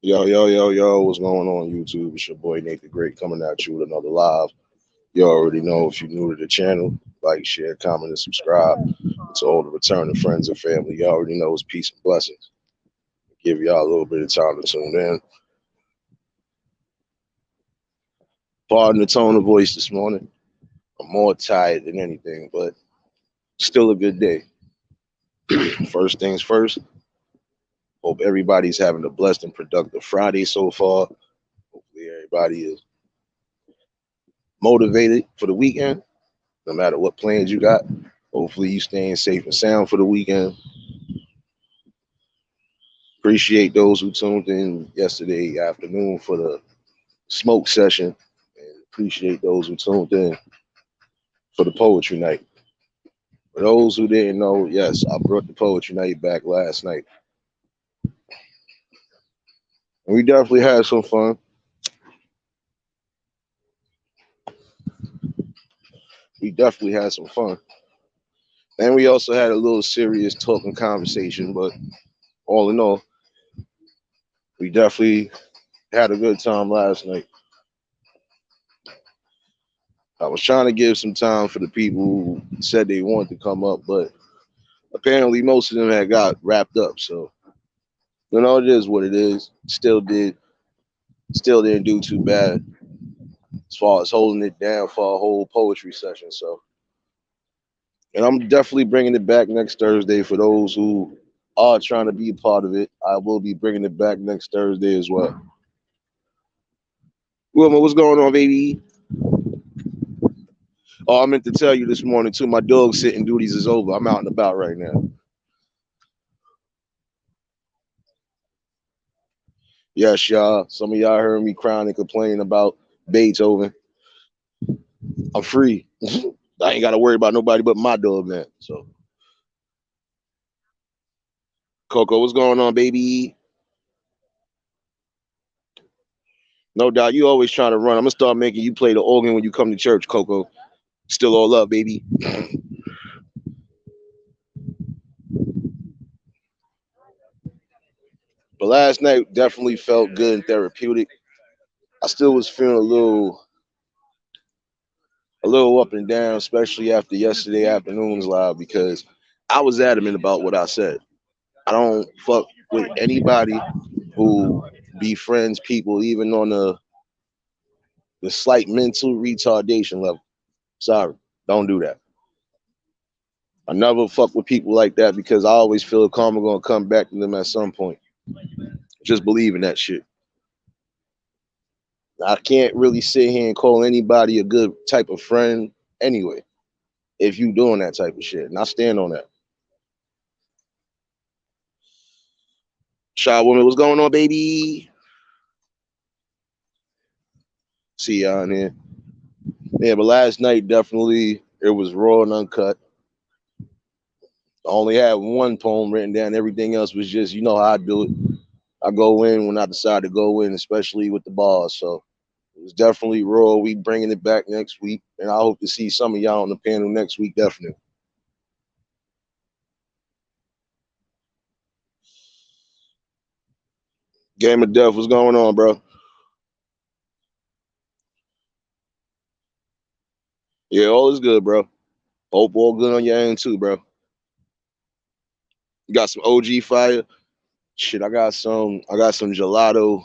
Yo, yo, yo, yo, what's going on, YouTube? It's your boy Nate the Great coming at you with another live. You already know if you're new to the channel, like, share, comment, and subscribe. To all the returning friends and family, you already know it's peace and blessings. Give y'all a little bit of time to tune in. Pardon the tone of voice this morning. I'm more tired than anything, but still a good day. First things first, hope everybody's having a blessed and productive Friday so far. Hopefully, everybody is motivated for the weekend, no matter what plans you got. Hopefully, you staying safe and sound for the weekend. Appreciate those who tuned in yesterday afternoon for the smoke session, and appreciate those who tuned in for the poetry night. For those who didn't know, yes, I brought the poetry night back last night, and we definitely had some fun. We definitely had some fun, and we also had a little serious talking conversation. But all in all, we definitely had a good time last night. I was trying to give some time for the people who said they wanted to come up, but apparently most of them had got wrapped up. So it is what it is. Still didn't do too bad as far as holding it down for a whole poetry session. So, and I'm definitely bringing it back next Thursday for those who are trying to be a part of it. I will be bringing it back next Thursday as well. Wilma, what's going on, baby? Oh, I meant to tell you this morning too. My dog sitting duties is over. I'm out and about right now. Yes, y'all. Some of y'all heard me crying and complaining about Beethoven. I'm free. I ain't got to worry about nobody but my dog now. So, Coco, what's going on, baby? No doubt, you always trying to run. I'm gonna start making you play the organ when you come to church, Coco. Still all up, baby. But last night definitely felt good and therapeutic. I still was feeling a little up and down, especially after yesterday afternoon's live because I was adamant about what I said. I don't fuck with anybody who befriends people even on the slight mental retardation level. Sorry, don't do that. I never fuck with people like that because I always feel karma gonna come back to them at some point. Just believe in that shit. I can't really sit here and call anybody a good type of friend anyway if you doing that type of shit. And I stand on that. Shy woman, what's going on, baby? See y'all in here. Yeah, but last night definitely it was raw and uncut. I only had one poem written down. Everything else was just, you know how I do it. I go in when I decide to go in, especially with the bars. So it was definitely raw. We bringing it back next week, and I hope to see some of y'all on the panel next week. Definitely. Game of Death, what's going on, bro? Yeah, all is good, bro. Hope all good on your end too, bro. You got some OG fire. Shit, I got some gelato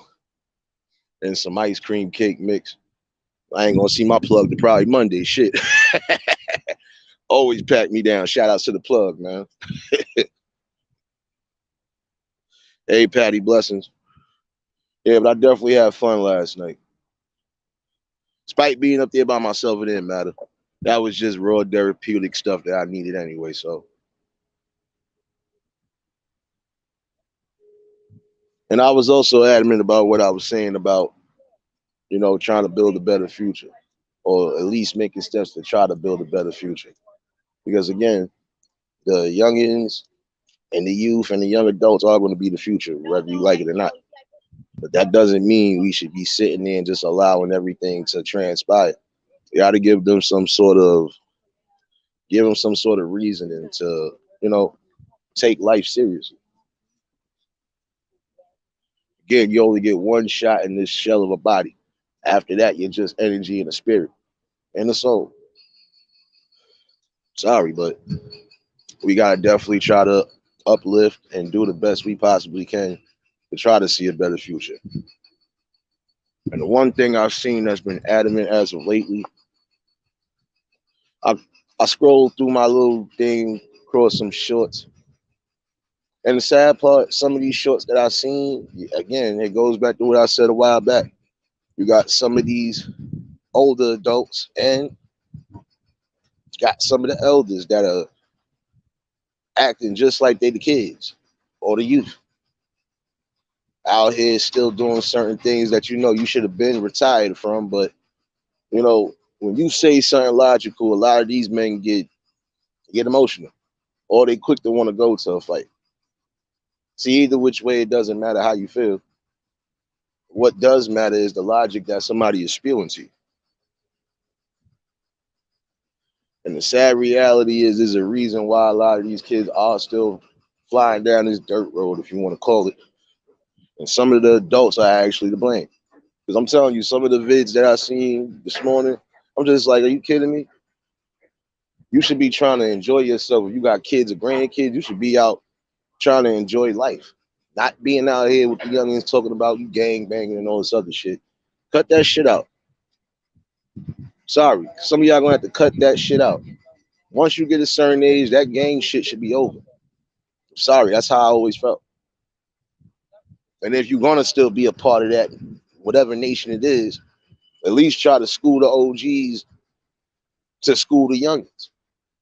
and some ice cream cake mix. I ain't gonna see my plug to probably Monday. Shit. Always pack me down. Shout outs to the plug, man. Hey, Patty, blessings. Yeah, but I definitely had fun last night. Despite being up there by myself, it didn't matter. That was just raw therapeutic stuff that I needed anyway. So, and I was also adamant about what I was saying about, trying to build a better future, or at least making steps to try to build a better future. Because again, the youngins and the youth and the young adults are going to be the future, whether you like it or not. But that doesn't mean we should be sitting there and just allowing everything to transpire. You got to give them some sort of reasoning to, take life seriously. Again, you only get one shot in this shell of a body. After that, you're just energy and a spirit and a soul. Sorry, but we gotta definitely try to uplift and do the best we possibly can to try to see a better future. And the one thing I've seen that's been adamant as of lately, I I scrolled through my little thing, across some shorts, and the sad part, some of these shorts that I've seen, again, it goes back to what I said a while back. You got some of these older adults and got some of the elders that are acting just like they the kids or the youth out here still doing certain things that you should have been retired from. But when you say something logical, a lot of these men get emotional or they quick to want to go to a fight. See, either which way, it doesn't matter how you feel. What does matter is the logic that somebody is spewing to you. And the sad reality is, there's a reason why a lot of these kids are still flying down this dirt road, if you want to call it. And some of the adults are actually to blame. Because I'm telling you, some of the vids that I seen this morning, I'm just like, are you kidding me? You should be trying to enjoy yourself. If you got kids or grandkids, you should be out trying to enjoy life. Not being out here with the youngins talking about you gang banging and all this other shit. Cut that shit out. Sorry. Some of y'all gonna have to cut that shit out. Once you get a certain age, that gang shit should be over. Sorry, that's how I always felt. And if you're gonna still be a part of that, whatever nation it is, at least try to school the OGs to school the youngins.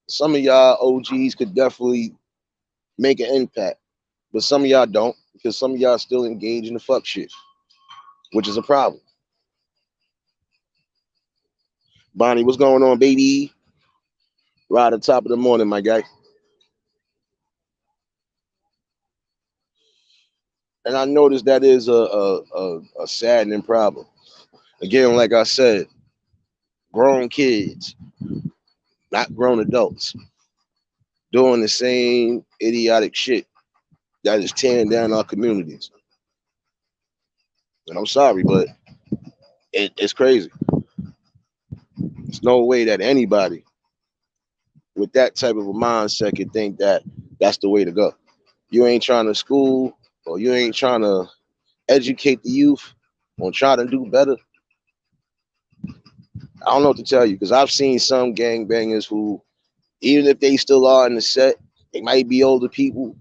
Some of y'all OGs could definitely make an impact, but some of y'all don't, because some of y'all still engage in the fuck shit, which is a problem. Bonnie, what's going on, baby? Right at the top of the morning, my guy. And I noticed that is a saddening problem. Again, like I said, grown kids, not grown adults, doing the same idiotic shit that is tearing down our communities. And I'm sorry, but it's crazy. There's no way that anybody with that type of a mindset could think that that's the way to go. You ain't trying to school, or you ain't trying to educate the youth on trying to do better. I don't know what to tell you, because I've seen some gangbangers who, even if they still are in the set, they might be older people,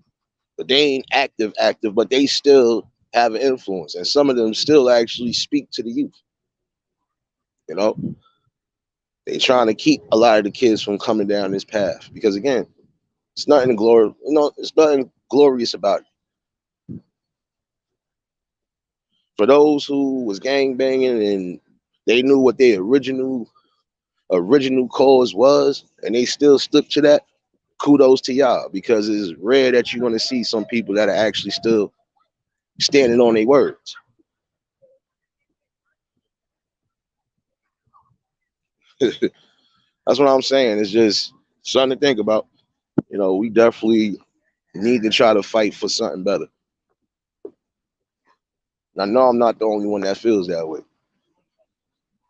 but they ain't active, but they still have an influence. And some of them still actually speak to the youth. You know, they trying to keep a lot of the kids from coming down this path. Because again, it's nothing glorious about it. For those who was gang banging and they knew what their original cause was, and they still stuck to that, kudos to y'all, because it's rare that you're going to see some people that are actually still standing on their words. That's what I'm saying. It's just something to think about. We definitely need to try to fight for something better. And I know I'm not the only one that feels that way.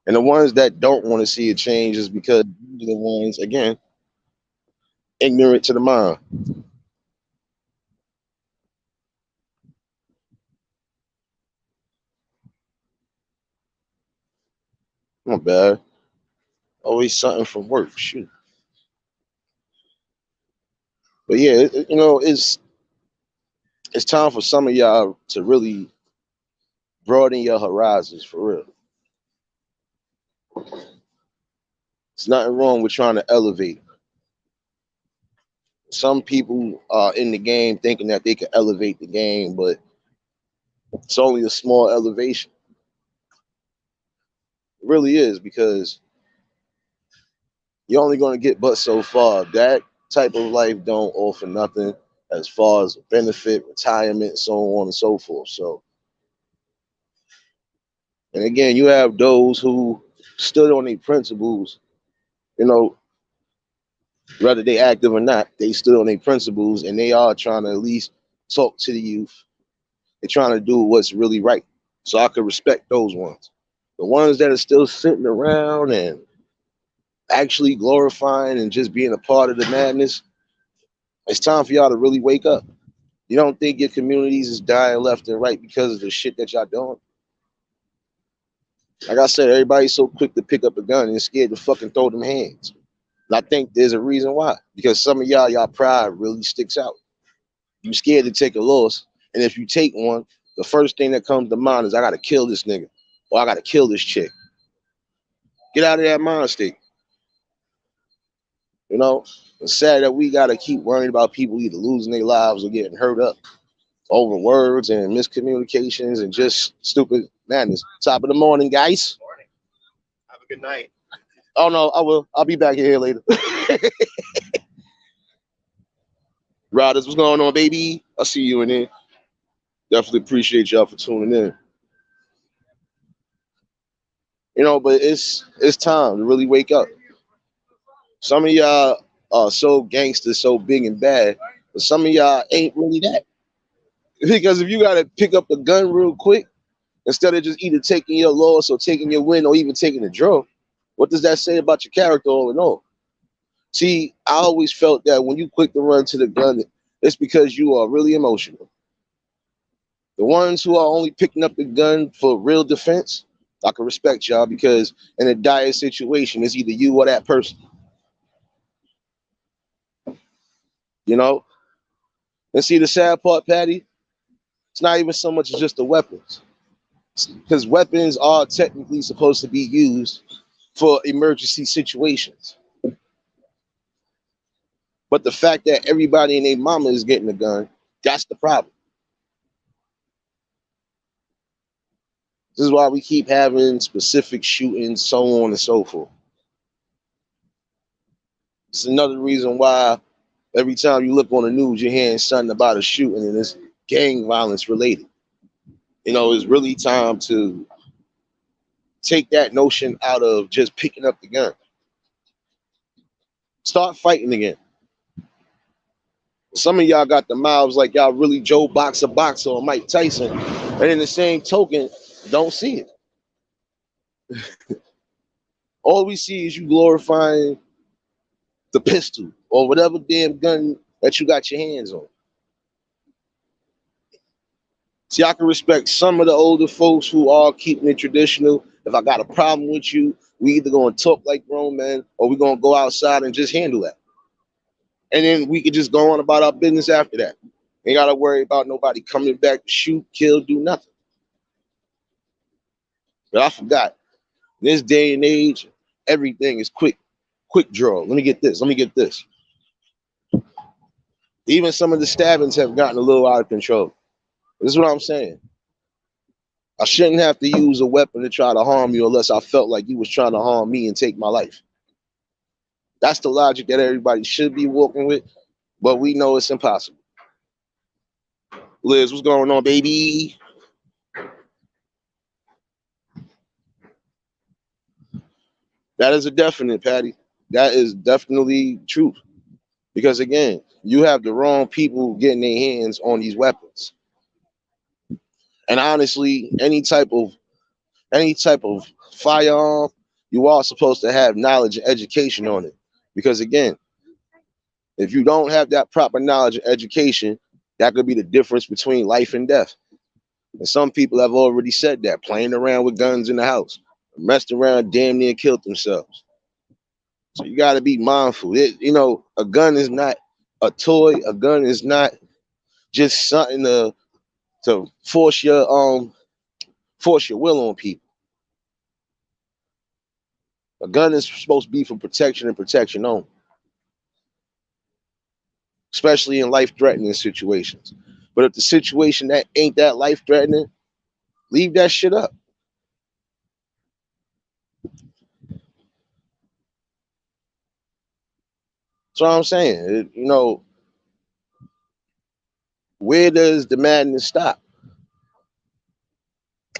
And the ones that don't want to see a change is because they're the ones, again, ignorant to the mind. Not bad. Always something from work. Shoot. But yeah, it's time for some of y'all to really broaden your horizons for real. It's nothing wrong with trying to elevate. Some people are in the game thinking that they can elevate the game, but it's only a small elevation. It really is, because you're only going to get but so far. That type of life don't offer nothing as far as benefit, retirement, so on and so forth. So, and again, you have those who stood on their principles, you know, whether they active or not, they stood on their principles, and they are trying to at least talk to the youth, They're trying to do what's really right. So I could respect those ones. The ones that are still sitting around and actually glorifying and just being a part of the madness, it's time for y'all to really wake up. You don't think your communities is dying left and right because of the shit that y'all doing? Like I said, everybody's so quick to pick up a gun and scared to fucking throw them hands. And I think there's a reason why. Because some of y'all pride really sticks out. You scared to take a loss, and if you take one, the first thing that comes to mind is I gotta kill this nigga or I gotta kill this chick. Get out of that mind state. You know, it's sad that we gotta keep worrying about people either losing their lives or getting hurt up over words and miscommunications and just stupid madness. Top of the morning, guys. Morning. Have a good night. Oh no, I will. I'll be back here later. Riders, what's going on, baby? I see you in there. Definitely appreciate y'all for tuning in. You know, but it's time to really wake up. Some of y'all are so gangster, so big and bad, but some of y'all ain't really that. Because if you gotta pick up a gun real quick, instead of just either taking your loss or taking your win or even taking a draw, what does that say about your character all in all? See, I always felt that when you quick to run to the gun, it's because you are really emotional. The ones who are only picking up the gun for real defense, I can respect y'all because in a dire situation, it's either you or that person. You know? And see the sad part, Patty? It's not even so much as just the weapons. Because weapons are technically supposed to be used for emergency situations. But the fact that everybody and their mama is getting a gun, that's the problem. This is why we keep having specific shootings, so on and so forth. It's another reason why every time you look on the news, you're hearing something about a shooting and it's gang violence related. You know, it's really time to take that notion out of just picking up the gun. Start fighting again. Some of y'all got the mouths like y'all really Joe Boxer or Mike Tyson, and in the same token, don't see it. All we see is you glorifying the pistol or whatever damn gun that you got your hands on. See, I can respect some of the older folks who are keeping it traditional. If I got a problem with you, we either gonna talk like grown men or we gonna go outside and just handle that. And then we could just go on about our business after that. Ain't gotta worry about nobody coming back to shoot, kill, do nothing. But I forgot. In this day and age, everything is quick draw. Let me get this. Let me get this. Even some of the stabbings have gotten a little out of control. This is what I'm saying. I shouldn't have to use a weapon to try to harm you unless I felt like you was trying to harm me and take my life. That's the logic that everybody should be walking with, but we know it's impossible. Liz, what's going on, baby? That is a definite, Patty. That is definitely truth. Because again, you have the wrong people getting their hands on these weapons. And honestly, any type of firearm, you are supposed to have knowledge and education on it. Because again, if you don't have that proper knowledge and education, that could be the difference between life and death. And some people have already said that, playing around with guns in the house, messed around, damn near killed themselves. So you got to be mindful. A gun is not a toy. A gun is not just something to force your will on people. A gun is supposed to be for protection and protection only, especially in life-threatening situations. But if the situation that ain't that life-threatening, leave that shit up. That's what I'm saying. Where does the madness stop?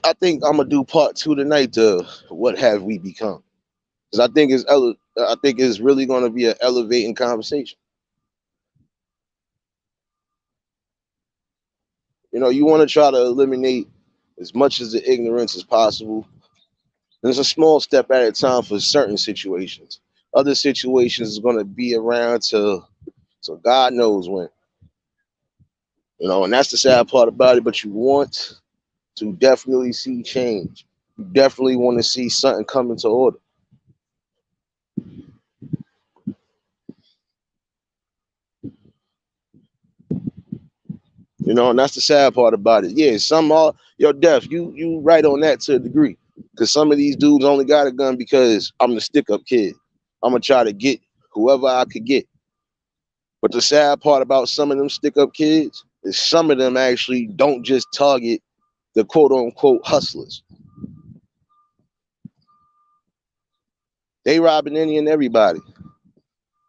I think I'm gonna do part two tonight to what have we become, because I think it's really gonna be an elevating conversation. You know, you want to try to eliminate as much of the ignorance as possible. And it's a small step at a time for certain situations. Other situations is going to be around till so God knows when. You know, and that's the sad part about it. But you want to definitely see change. You definitely want to see something come into order. You know, and that's the sad part about it. Yeah, some are yo deaf. You right on that to a degree. Cause some of these dudes only got a gun because I'm the stick up kid. I'm gonna try to get whoever I could get. But the sad part about some of them stick up kids is some of them actually don't just target the quote unquote hustlers. They robbing any and everybody.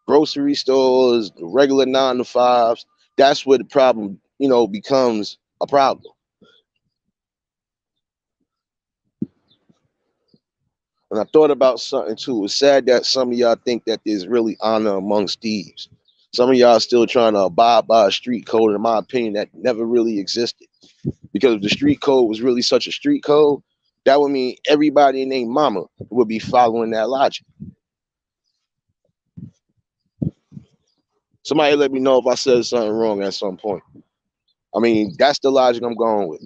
Grocery stores, the regular 9 to 5s. That's where the problem, becomes a problem. And I thought about something too. It's sad that some of y'all think that there's really honor amongst thieves. Some of y'all still trying to abide by a street code, in my opinion, that never really existed. Because if the street code was really such a street code, that would mean everybody and their mama would be following that logic. Somebody let me know if I said something wrong at some point. I mean, that's the logic I'm going with.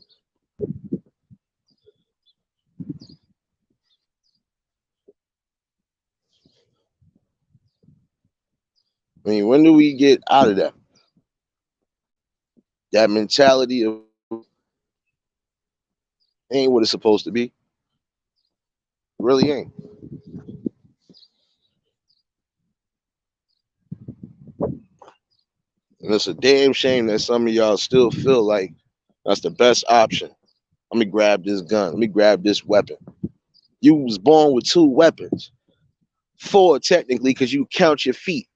I mean, when do we get out of that? That mentality of ain't what it's supposed to be. It really ain't. And it's a damn shame that some of y'all still feel like that's the best option. Let me grab this gun. Let me grab this weapon. You was born with 2 weapons. 4 technically, because you count your feet.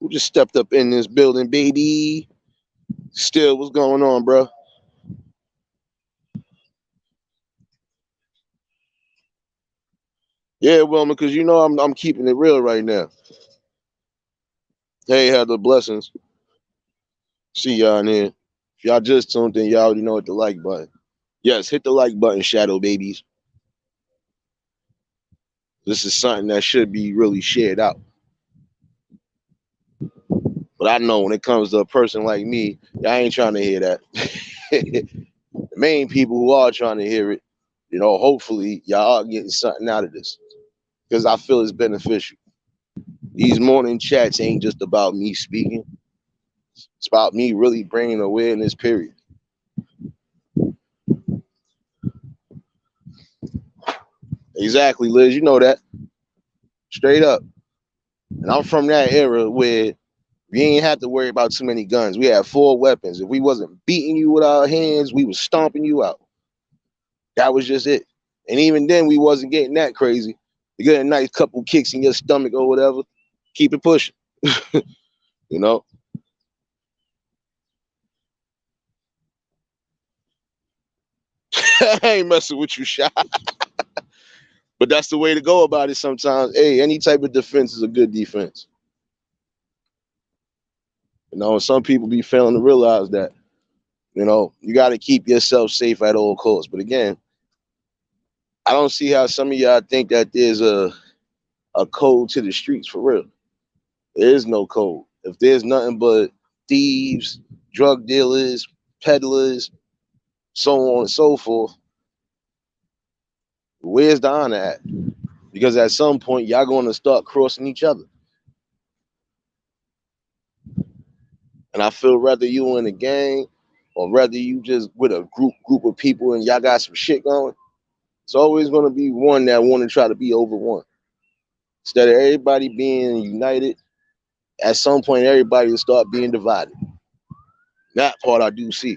Who just stepped up in this building, baby? Still, what's going on, bro? Yeah, Wilma, because I'm keeping it real right now. Hey, Heather, blessings. See y'all in here. If y'all just tuned in, y'all already know what the like button. Yes, hit the like button, shadow babies. This is something that should be really shared out. But I know when it comes to a person like me, y'all ain't trying to hear that. The main people who are trying to hear it, hopefully y'all are getting something out of this because I feel it's beneficial. These morning chats ain't just about me speaking. It's about me really bringing awareness, period. Exactly, Liz. You know that. Straight up. And I'm from that era where we ain't have to worry about too many guns. We had 4 weapons. If we wasn't beating you with our hands, we was stomping you out. That was just it. And even then, we wasn't getting that crazy. You get a nice couple kicks in your stomach or whatever, keep it pushing. you know? I ain't messing with you, shot. But that's the way to go about it sometimes. Hey, any type of defense is a good defense. Some people be failing to realize that. You got to keep yourself safe at all costs. But again, I don't see how some of y'all think that there's a code to the streets for real. There is no code. If there's nothing but thieves, drug dealers, peddlers, so on and so forth, where's the honor at? Because at some point, y'all going to start crossing each other. And I feel whether you in a gang or whether you just with a group of people and y'all got some shit going, it's always going to be one that want to try to be over one. Instead of everybody being united, at some point, everybody will start being divided. That part I do see.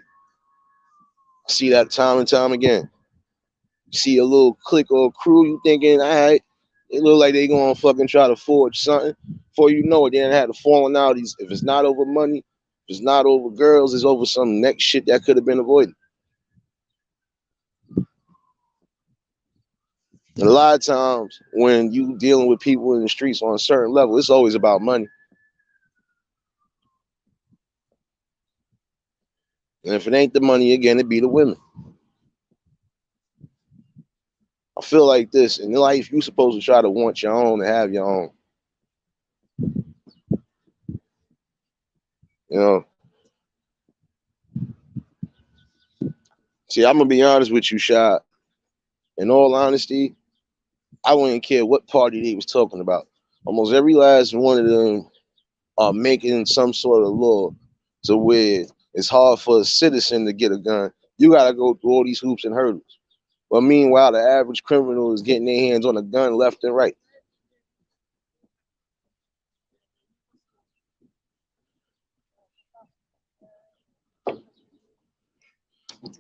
I see that time and time again. See a little clique or crew, you thinking, all right, it look like they gonna fucking try to forge something. Before you know it, they done had a falling out. If it's not over money, if it's not over girls, it's over some next shit that could have been avoided. And a lot of times when you dealing with people in the streets on a certain level, it's always about money. And if it ain't the money, again, it be the women. I feel like this in life, you supposed to try to want your own and have your own. You know. See, I'm gonna be honest with you, Shad. In all honesty, I wouldn't care what party they was talking about. Almost every last one of them are making some sort of law to where it's hard for a citizen to get a gun. You gotta go through all these hoops and hurdles. But meanwhile, the average criminal is getting their hands on a gun left and right.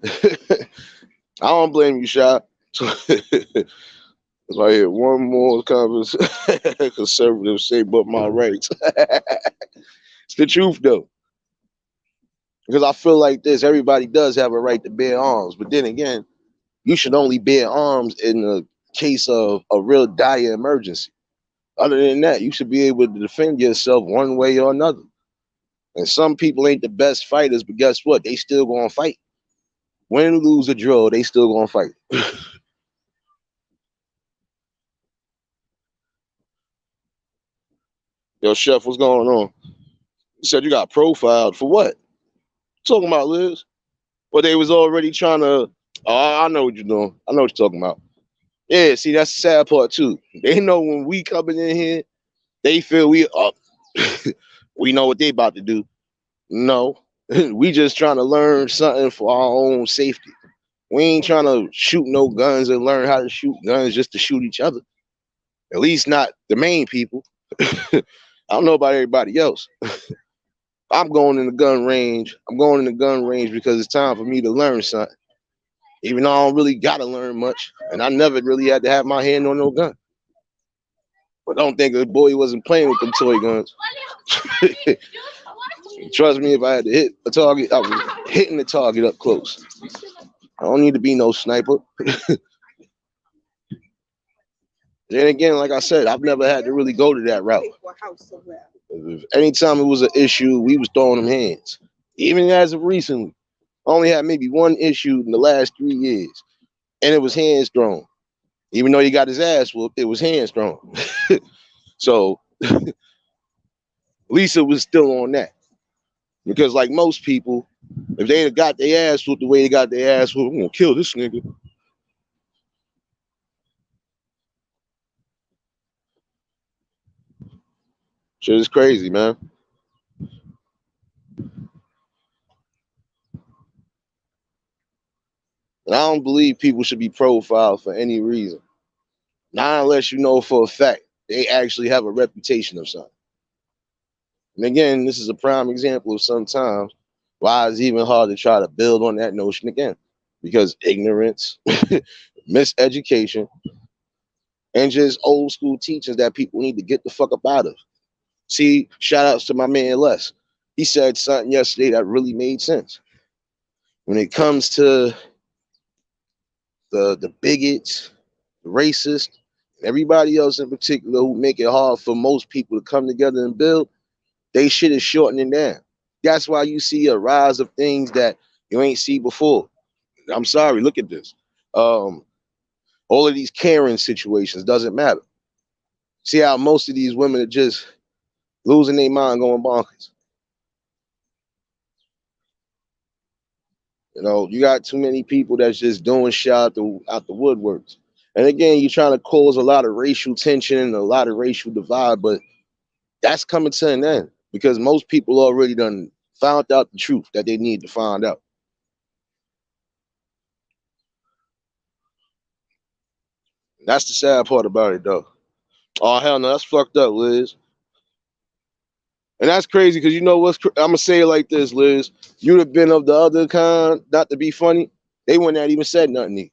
I don't blame you, Shad. If I hear one more conservative say, "But my rights," it's the truth though. Because I feel like this: everybody does have a right to bear arms, but then again, you should only bear arms in the case of a real dire emergency. Other than that, you should be able to defend yourself one way or another. And some people ain't the best fighters, but guess what? They still gonna fight. Win, lose, or draw, they still gonna fight. Yo, Chef, what's going on? You said you got profiled for what? Talking about Liz? Well, they was already trying to. Oh, I know what you're doing. I know what you're talking about. Yeah, see, that's the sad part too. They know when we coming in here, they feel we up. We know what they about to do. No, we just trying to learn something for our own safety. We ain't trying to shoot no guns and learn how to shoot guns just to shoot each other. At least not the main people. I don't know about everybody else. I'm going in the gun range. I'm going in the gun range because it's time for me to learn something. Even though I don't really gotta learn much, and I never really had to have my hand on no gun. But don't think the boy wasn't playing with them toy guns. Trust me, if I had to hit a target, I was hitting the target up close. I don't need to be no sniper. Then again, like I said, I've never had to really go to that route. If anytime it was an issue, we was throwing them hands. Even as of recently, I only had maybe one issue in the last 3 years, and it was hands thrown. Even though he got his ass whooped, it was hands thrown. So Lisa was still on that. Because like most people, if they had got their ass whooped the way they got their ass whooped, I'm gonna kill this nigga. Shit is crazy, man. And I don't believe people should be profiled for any reason. Not unless you know for a fact they actually have a reputation of something. And again, this is a prime example of sometimes why it's even hard to try to build on that notion again. Because ignorance, miseducation, and just old school teachings that people need to get the fuck up out of. See, shout outs to my man Les. He said something yesterday that really made sense. When it comes to the bigots, the racists, and everybody else in particular who make it hard for most people to come together and build, they shit is shortening down. That's why you see a rise of things that you ain't see before. I'm sorry, look at this. Um, all of these Karen situations doesn't matter. See how most of these women are just losing their mind, going bonkers. You know, you got too many people that's just doing shit out the woodworks. And again, you're trying to cause a lot of racial tension and a lot of racial divide, but that's coming to an end because most people already done found out the truth that they need to find out. That's the sad part about it, though. Oh hell no, that's fucked up, Liz. And that's crazy because you know what's? I'm gonna say it like this, Liz. You'd have been of the other kind, not to be funny. They wouldn't have even said nothing.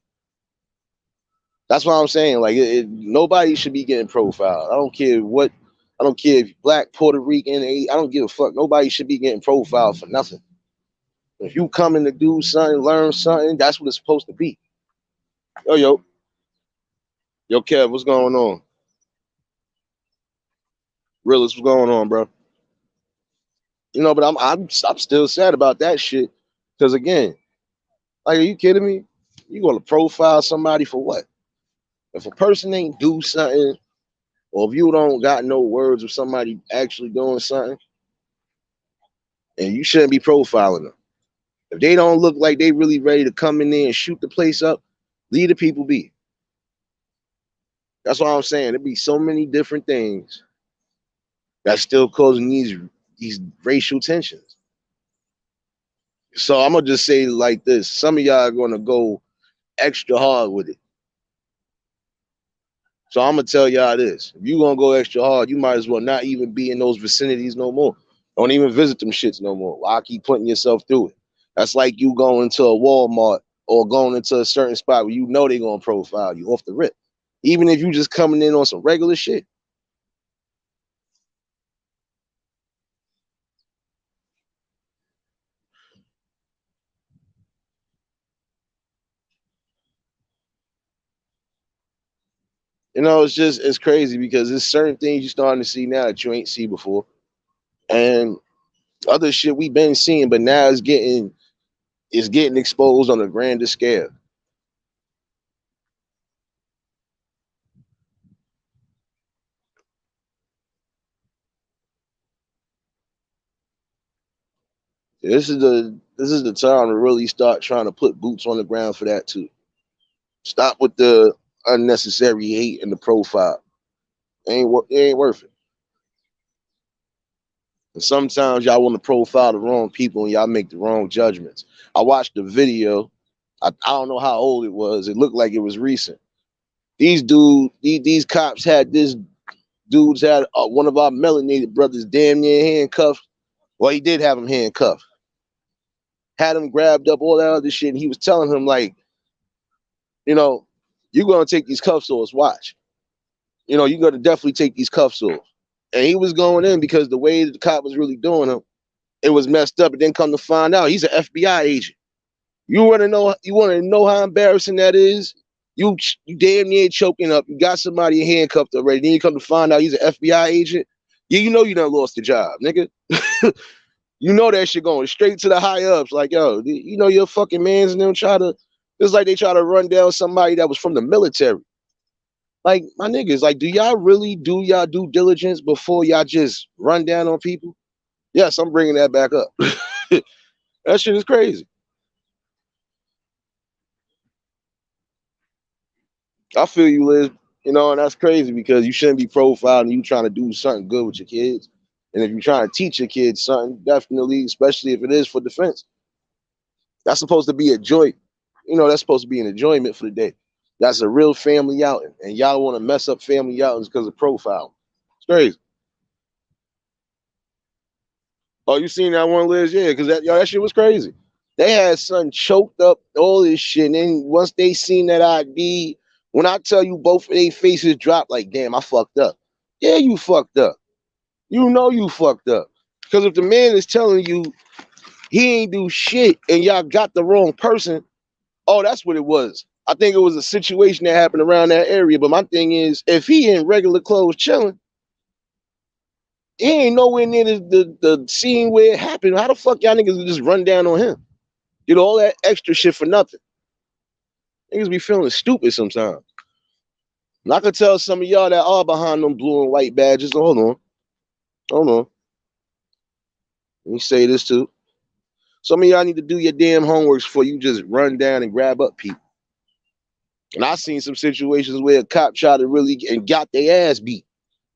That's what I'm saying. Like, nobody should be getting profiled. I don't care what. I don't care if you're black, Puerto Rican. I don't give a fuck. Nobody should be getting profiled for nothing. If you coming to do something, learn something, that's what it's supposed to be. Yo, yo. Yo, Kev, what's going on? Realist, what's going on, bro? But I'm still sad about that shit. Because again, like, are you kidding me? You gonna profile somebody for what? If a person ain't do something, or if you don't got no words of somebody actually doing something, and you shouldn't be profiling them. If they don't look like they really ready to come in there and shoot the place up, leave the people be. That's what I'm saying. There be so many different things that's still causing these racial tensions. So I'm gonna just say like this: some of y'all are gonna go extra hard with it. So I'm gonna tell y'all this: if you gonna go extra hard, you might as well not even be in those vicinities no more. Don't even visit them shits no more. Why keep putting yourself through it? That's like you going to a Walmart or going into a certain spot where you know they're gonna profile you off the rip. Even if you just coming in on some regular shit. It's crazy because there's certain things you're starting to see now that you ain't see before. And other shit we been seeing, but now it's getting exposed on a grander scale. This is the time to really start trying to put boots on the ground for that too. Stop with the unnecessary hate in the profile. It ain't worth it. And sometimes y'all want to profile the wrong people and y'all make the wrong judgments. I watched the video. I don't know how old it was. It looked like it was recent. These cops had this dudes had one of our melanated brothers damn near handcuffed. Well, he did have him handcuffed. Had him grabbed up, all that other shit, and he was telling him like, you know, you're gonna take these cuffs off. Watch. You're gonna definitely take these cuffs off. And he was going in because the way the cop was really doing him, it was messed up. And then come to find out, he's an FBI agent. You want to know? You want to know how embarrassing that is? You damn near choking up. You got somebody handcuffed already. Then you come to find out he's an FBI agent. Yeah, you done lost the job, nigga. You know that shit going straight to the high ups. Like, yo, your fucking mans and them try to. It's like they try to run down somebody that was from the military. Like, my niggas, like, do y'all really do y'all due diligence before y'all just run down on people? Yes, I'm bringing that back up. That shit is crazy. I feel you, Liz. And that's crazy because you shouldn't be profiling you trying to do something good with your kids. And if you're trying to teach your kids something, definitely, especially if it is for defense, that's supposed to be a joy. That's supposed to be an enjoyment for the day. That's a real family outing. And y'all want to mess up family outings because of profile. It's crazy. Oh, you seen that one, Liz? Yeah, because that shit was crazy. They had son choked up, all this shit. And then once they seen that ID, when I tell you both of their faces dropped, like, damn, I fucked up. Yeah, you fucked up. You know you fucked up. Because if the man is telling you he ain't do shit and y'all got the wrong person, oh, that's what it was. I think it was a situation that happened around that area. But my thing is, if he in regular clothes chilling, he ain't nowhere near the scene where it happened. How the fuck y'all niggas just run down on him? Did all that extra shit for nothing. Niggas be feeling stupid sometimes. And I could tell some of y'all that are behind them blue and white badges. Hold on. Hold on. Let me say this too. Some of y'all need to do your damn homeworks before you just run down and grab up people. And I seen some situations where a cop tried to really and got their ass beat.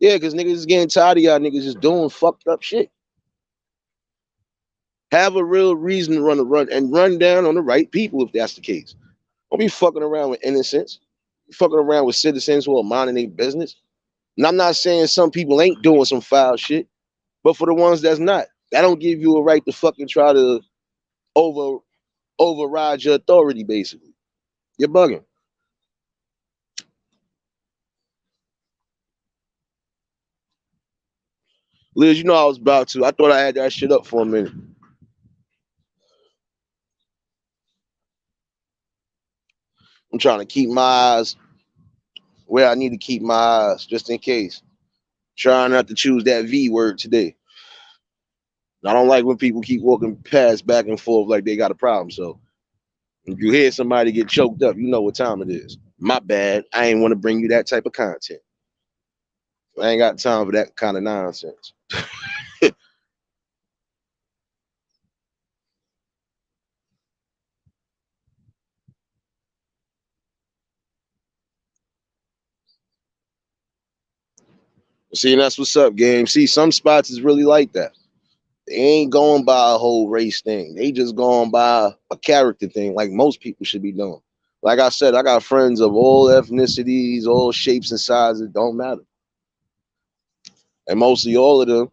Yeah, because niggas is getting tired of y'all niggas just doing fucked up shit. Have a real reason to run down on the right people if that's the case. Don't be fucking around with innocents. You fucking around with citizens who are minding their business. And I'm not saying some people ain't doing some foul shit, but for the ones that's not, that don't give you a right to fucking try to over override your authority, basically. You're bugging. Liz, I was about to. I thought I had that shit up for a minute. I'm trying to keep my eyes where I need to keep my eyes just in case. Trying not to choose that V word today. I don't like when people keep walking past back and forth like they got a problem. So if you hear somebody get choked up, you know what time it is. My bad. I ain't want to bring you that type of content. I ain't got time for that kind of nonsense. See, that's what's up, game. See, some spots is really like that. They ain't going by a whole race thing. They just going by a character thing, like most people should be doing. Like I said, I got friends of all ethnicities, all shapes and sizes. Don't matter. And mostly all of them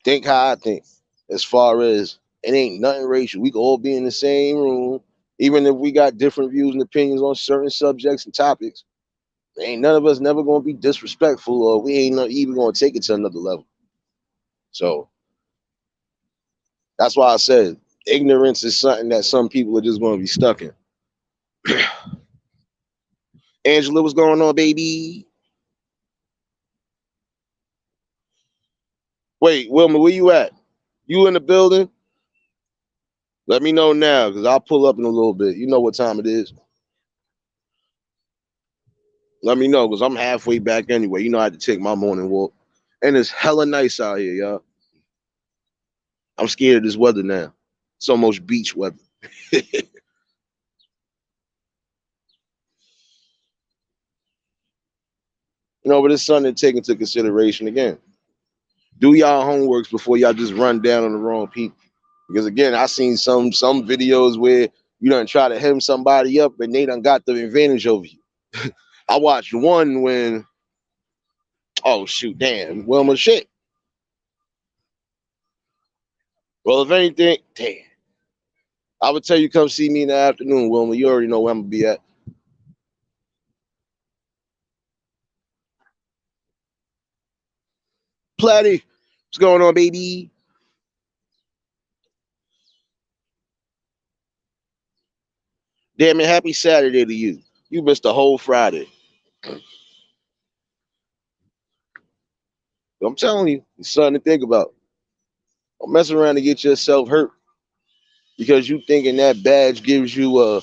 think how I think. As far as it ain't nothing racial. We can all be in the same room, even if we got different views and opinions on certain subjects and topics. Ain't none of us never gonna be disrespectful, or we ain't even gonna take it to another level. So that's why I said ignorance is something that some people are just gonna be stuck in. Angela, what's going on, baby? Wait, Wilma, where you at? You in the building? Let me know now, because I'll pull up in a little bit. You know what time it is. Let me know, because I'm halfway back anyway. You know I had to take my morning walk. And it's hella nice out here, y'all. I'm scared of this weather now. It's almost beach weather. But it's something to take into consideration again. Do y'all homeworks before y'all just run down on the wrong people. Because again, I seen some videos where you done try to hem somebody up and they done got the advantage over you. I watched one when, oh shoot, damn, Wilma shit. Well, if anything, damn. I would tell you come see me in the afternoon, Wilma. You already know where I'm gonna be at. Platty, what's going on, baby? Damn it, happy Saturday to you. You missed the whole Friday. I'm telling you, it's something to think about. Don't mess around and get yourself hurt because you thinking that badge gives you a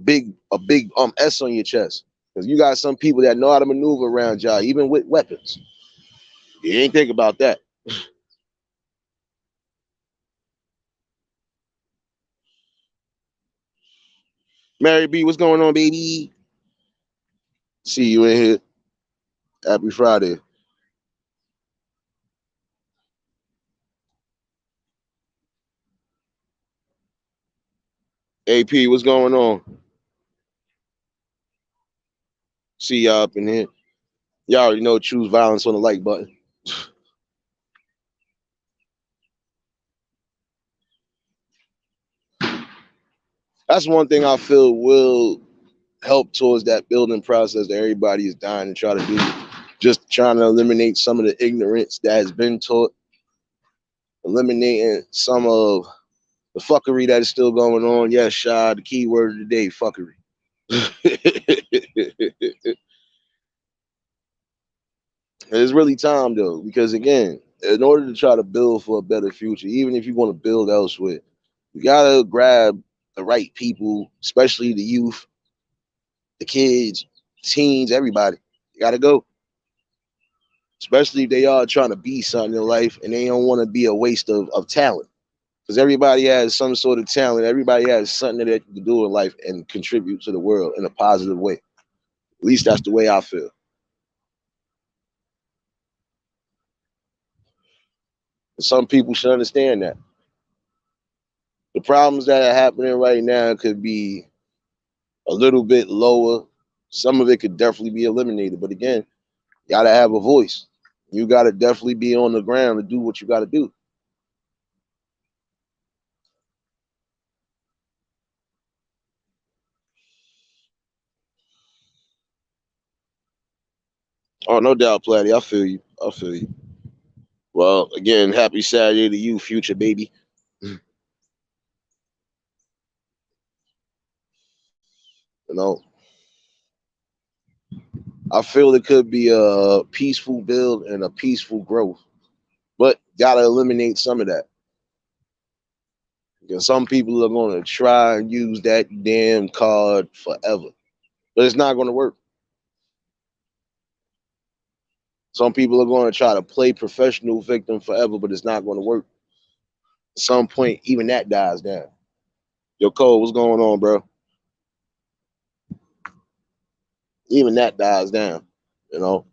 big S on your chest. Because you got some people that know how to maneuver around y'all, even with weapons. You ain't think about that. Mary B, what's going on, baby? See you in here. Happy Friday. AP, what's going on? See y'all up in here. Y'all already know choose violence on the like button. That's one thing I feel will help towards that building process that everybody is dying to try to do. Just trying to eliminate some of the ignorance that has been taught, eliminating some of the fuckery that is still going on. Yes, Shah, the key word of the day, fuckery. It's really time though, because again, in order to try to build for a better future, even if you want to build elsewhere, you gotta grab the right people, especially the youth, the kids, teens, everybody. You gotta go. Especially if they are trying to be something in life and they don't want to be a waste of talent. Because everybody has some sort of talent. Everybody has something that they can do in life and contribute to the world in a positive way. At least that's the way I feel. And some people should understand that. The problems that are happening right now could be a little bit lower. Some of it could definitely be eliminated. But again, you gotta have a voice. You gotta definitely be on the ground to do what you gotta do. Oh, no doubt, Platty. I feel you. I feel you. Well, again, happy Saturday to you, future baby. You know, I feel it could be a peaceful build and a peaceful growth, but gotta eliminate some of that. Because some people are going to try and use that damn card forever, but it's not going to work. Some people are going to try to play professional victim forever, but it's not going to work. At some point, even that dies down. Yo, Cole, what's going on, bro? Even that dies down, you know?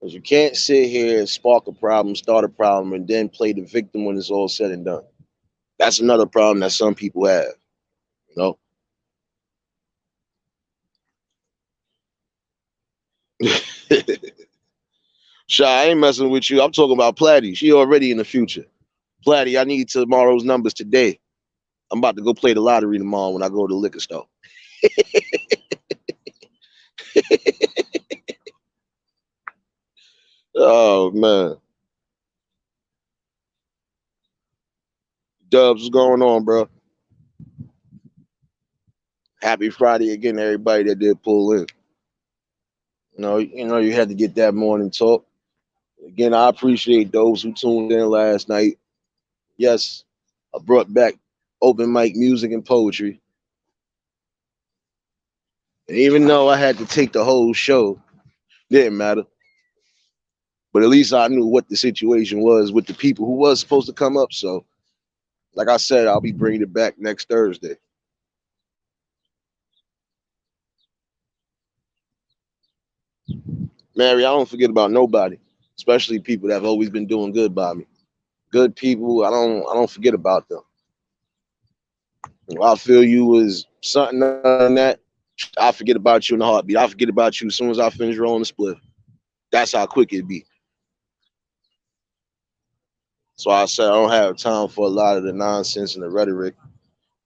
Because you can't sit here and spark a problem, start a problem, and then play the victim when it's all said and done. That's another problem that some people have, you know? Shy, I ain't messing with you. I'm talking about Platty. She already in the future. Platty, I need tomorrow's numbers today. I'm about to go play the lottery tomorrow when I go to the liquor store. Oh man, Dubs, what's going on, bro? Happy Friday again, to everybody that did pull in. You had to get that morning talk. Again, I appreciate those who tuned in last night. Yes, I brought back open mic music and poetry. And even though I had to take the whole show, didn't matter. But at least I knew what the situation was with the people who was supposed to come up. So, like I said, I'll be bringing it back next Thursday. Mary, I don't forget about nobody, especially people that have always been doing good by me. Good people, I don't forget about them. If I feel you was something on that, I forget about you in a heartbeat. I forget about you as soon as I finish rolling the split. That's how quick it be. So I said I don't have time for a lot of the nonsense and the rhetoric.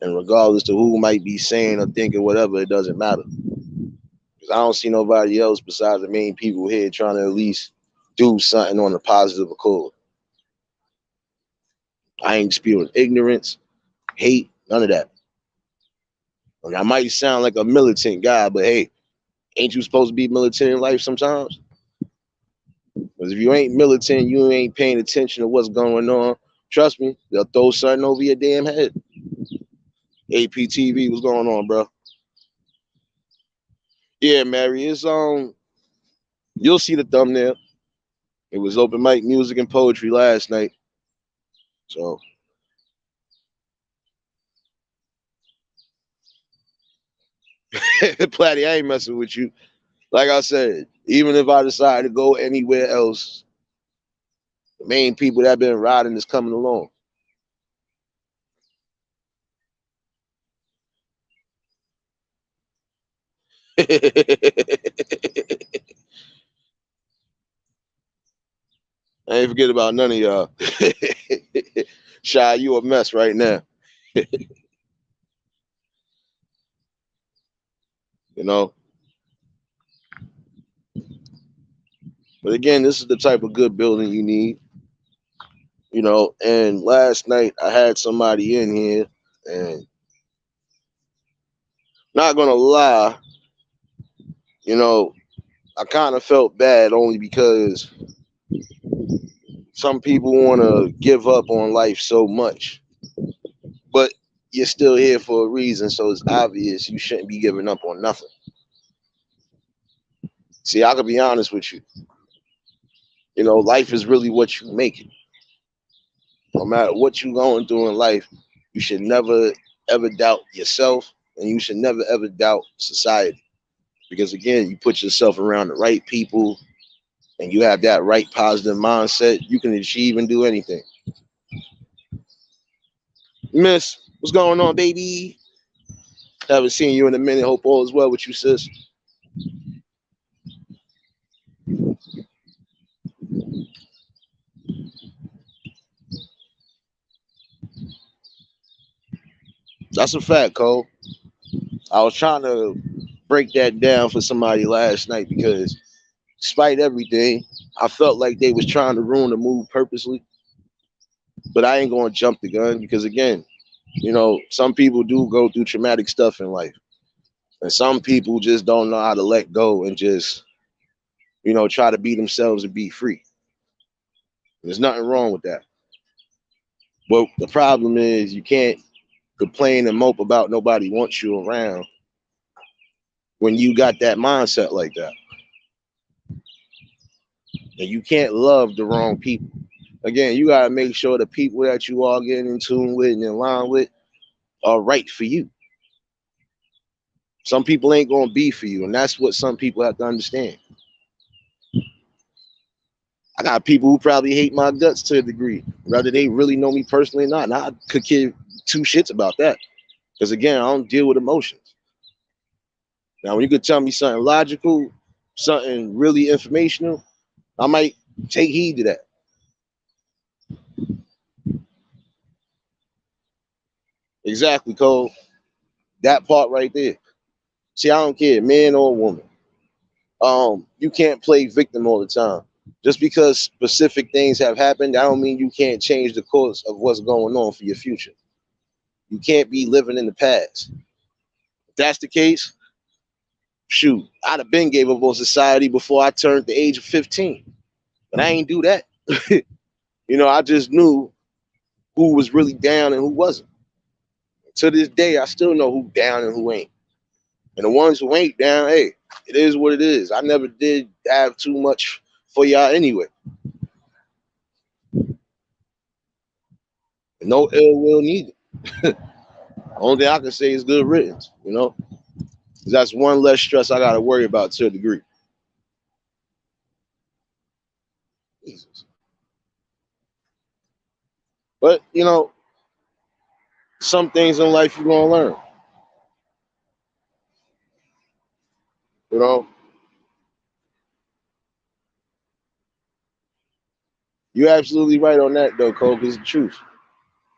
And regardless to who might be saying or thinking whatever, it doesn't matter. Because I don't see nobody else besides the main people here trying to at least do something on a positive accord. I ain't spewing ignorance, hate, none of that. Like, I might sound like a militant guy, but hey, ain't you supposed to be militant in life sometimes? Because if you ain't militant, you ain't paying attention to what's going on. Trust me, they'll throw something over your damn head. APTV, what's going on, bro? Yeah, Mary, it's you'll see the thumbnail. It was open mic music and poetry last night. So Platty, I ain't messing with you. Like I said, even if I decide to go anywhere else, the main people that been riding is coming along. I ain't forget about none of y'all. Shy, you a mess right now. You know. But again, this is the type of good building you need. And last night I had somebody in here, and not gonna lie, you know, I kind of felt bad only because some people want to give up on life so much, but you're still here for a reason, so it's obvious you shouldn't be giving up on nothing. See, I can be honest with you. Life is really what you make it. No matter what you're going through in life, you should never ever doubt yourself, and you should never ever doubt society. Because again, you put yourself around the right people and you have that right positive mindset, you can achieve and do anything. Miss, what's going on, baby? Haven't seen you in a minute. Hope all is well with you, sis. That's a fact, Cole. I was trying to break that down for somebody last night because despite everything, I felt like they was trying to ruin the move purposely. But I ain't gonna jump the gun because again, some people do go through traumatic stuff in life. And some people just don't know how to let go and just, try to be themselves and be free. There's nothing wrong with that. But the problem is you can't complain and mope about nobody wants you around when you got that mindset like that. And you can't love the wrong people. Again, you gotta make sure the people that you are getting in tune with and in line with are right for you. Some people ain't gonna be for you, and that's what some people have to understand. I got people who probably hate my guts to a degree, whether they really know me personally or not. And I could give two shits about that. Because again, I don't deal with emotions. Now, when you could tell me something logical, something really informational, I might take heed to that. Exactly, Cole. That part right there. See, I don't care, man or woman. You can't play victim all the time. Just because specific things have happened, that don't mean you can't change the course of what's going on for your future. You can't be living in the past. If that's the case, shoot, I'd have been gave up on society before I turned the age of 15. But I ain't do that. I just knew who was really down and who wasn't. To this day, I still know who down and who ain't. And the ones who ain't down, hey, it is what it is. I never did have too much for y'all anyway. No ill will needed. Only thing I can say is good riddance, 'Cause that's one less stress I got to worry about to a degree. Jesus. But, some things in life you're going to learn. You know, you're absolutely right on that, though, Cole, because it's the truth.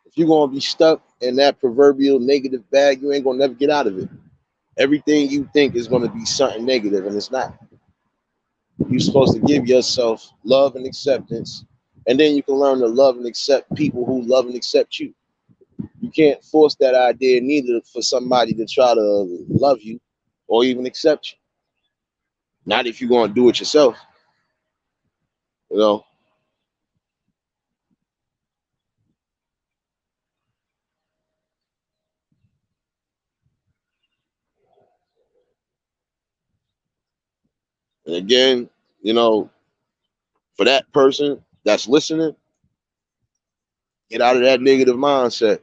If you're going to be stuck in that proverbial negative bag, you ain't going to never get out of it. Everything you think is going to be something negative, and it's not. You're supposed to give yourself love and acceptance, and then you can learn to love and accept people who love and accept you. You can't force that idea neither for somebody to try to love you or even accept you. Not if you're going to do it yourself, you know. And again, for that person that's listening, get out of that negative mindset.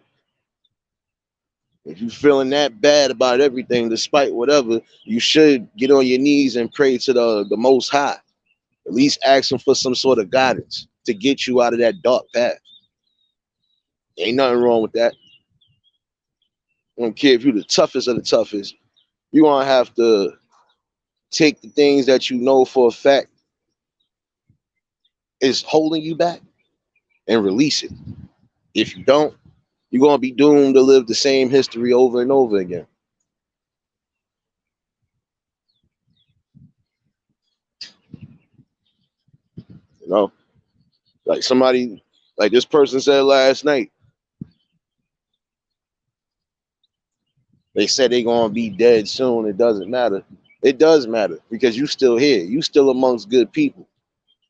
If you're feeling that bad about everything, despite whatever, you should get on your knees and pray to the Most High. At least ask Him for some sort of guidance to get you out of that dark path. Ain't nothing wrong with that. I don't care if you're the toughest of the toughest. You're going to have to take the things that you know for a fact is holding you back and release it. If you don't, you're going to be doomed to live the same history over and over again. You know, like somebody, like this person said last night, they said they're going to be dead soon. It doesn't matter. It does matter because you still here. You still amongst good people.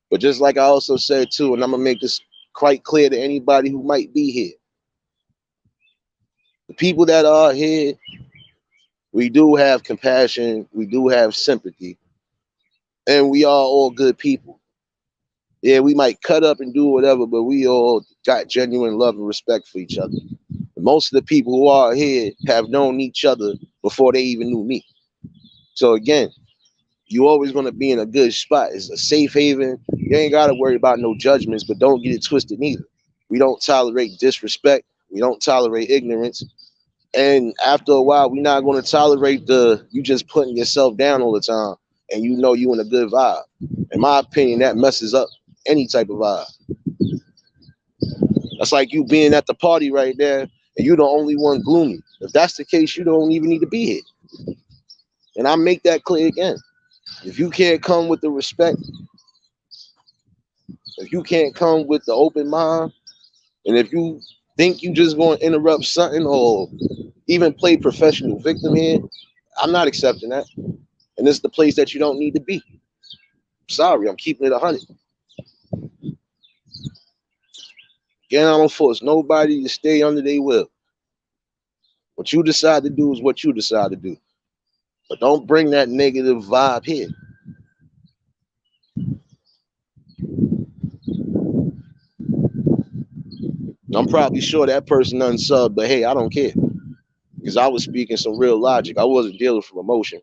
But just like I also said too, and I'm going to make this quite clear to anybody who might be here. The people that are here, we do have compassion. We do have sympathy. And we are all good people. Yeah, we might cut up and do whatever, but we all got genuine love and respect for each other. Most of the people who are here have known each other before they even knew me. So again, you always going to be in a good spot. It's a safe haven. You ain't got to worry about no judgments, but don't get it twisted neither. We don't tolerate disrespect. We don't tolerate ignorance. And after a while, we're not going to tolerate you just putting yourself down all the time and you in a good vibe. In my opinion, that messes up any type of vibe. That's like you being at the party right there and you're the only one gloomy. If that's the case, you don't even need to be here. And I make that clear again. If you can't come with the respect, if you can't come with the open mind, and if you think you just going to interrupt something or even play professional victim here, I'm not accepting that. And this is the place that you don't need to be. Sorry, I'm keeping it 100. Again, I don't force nobody to stay under their will. What you decide to do is what you decide to do. But don't bring that negative vibe here. I'm probably sure that person unsubbed, but hey, I don't care. Because I was speaking some real logic. I wasn't dealing from emotion.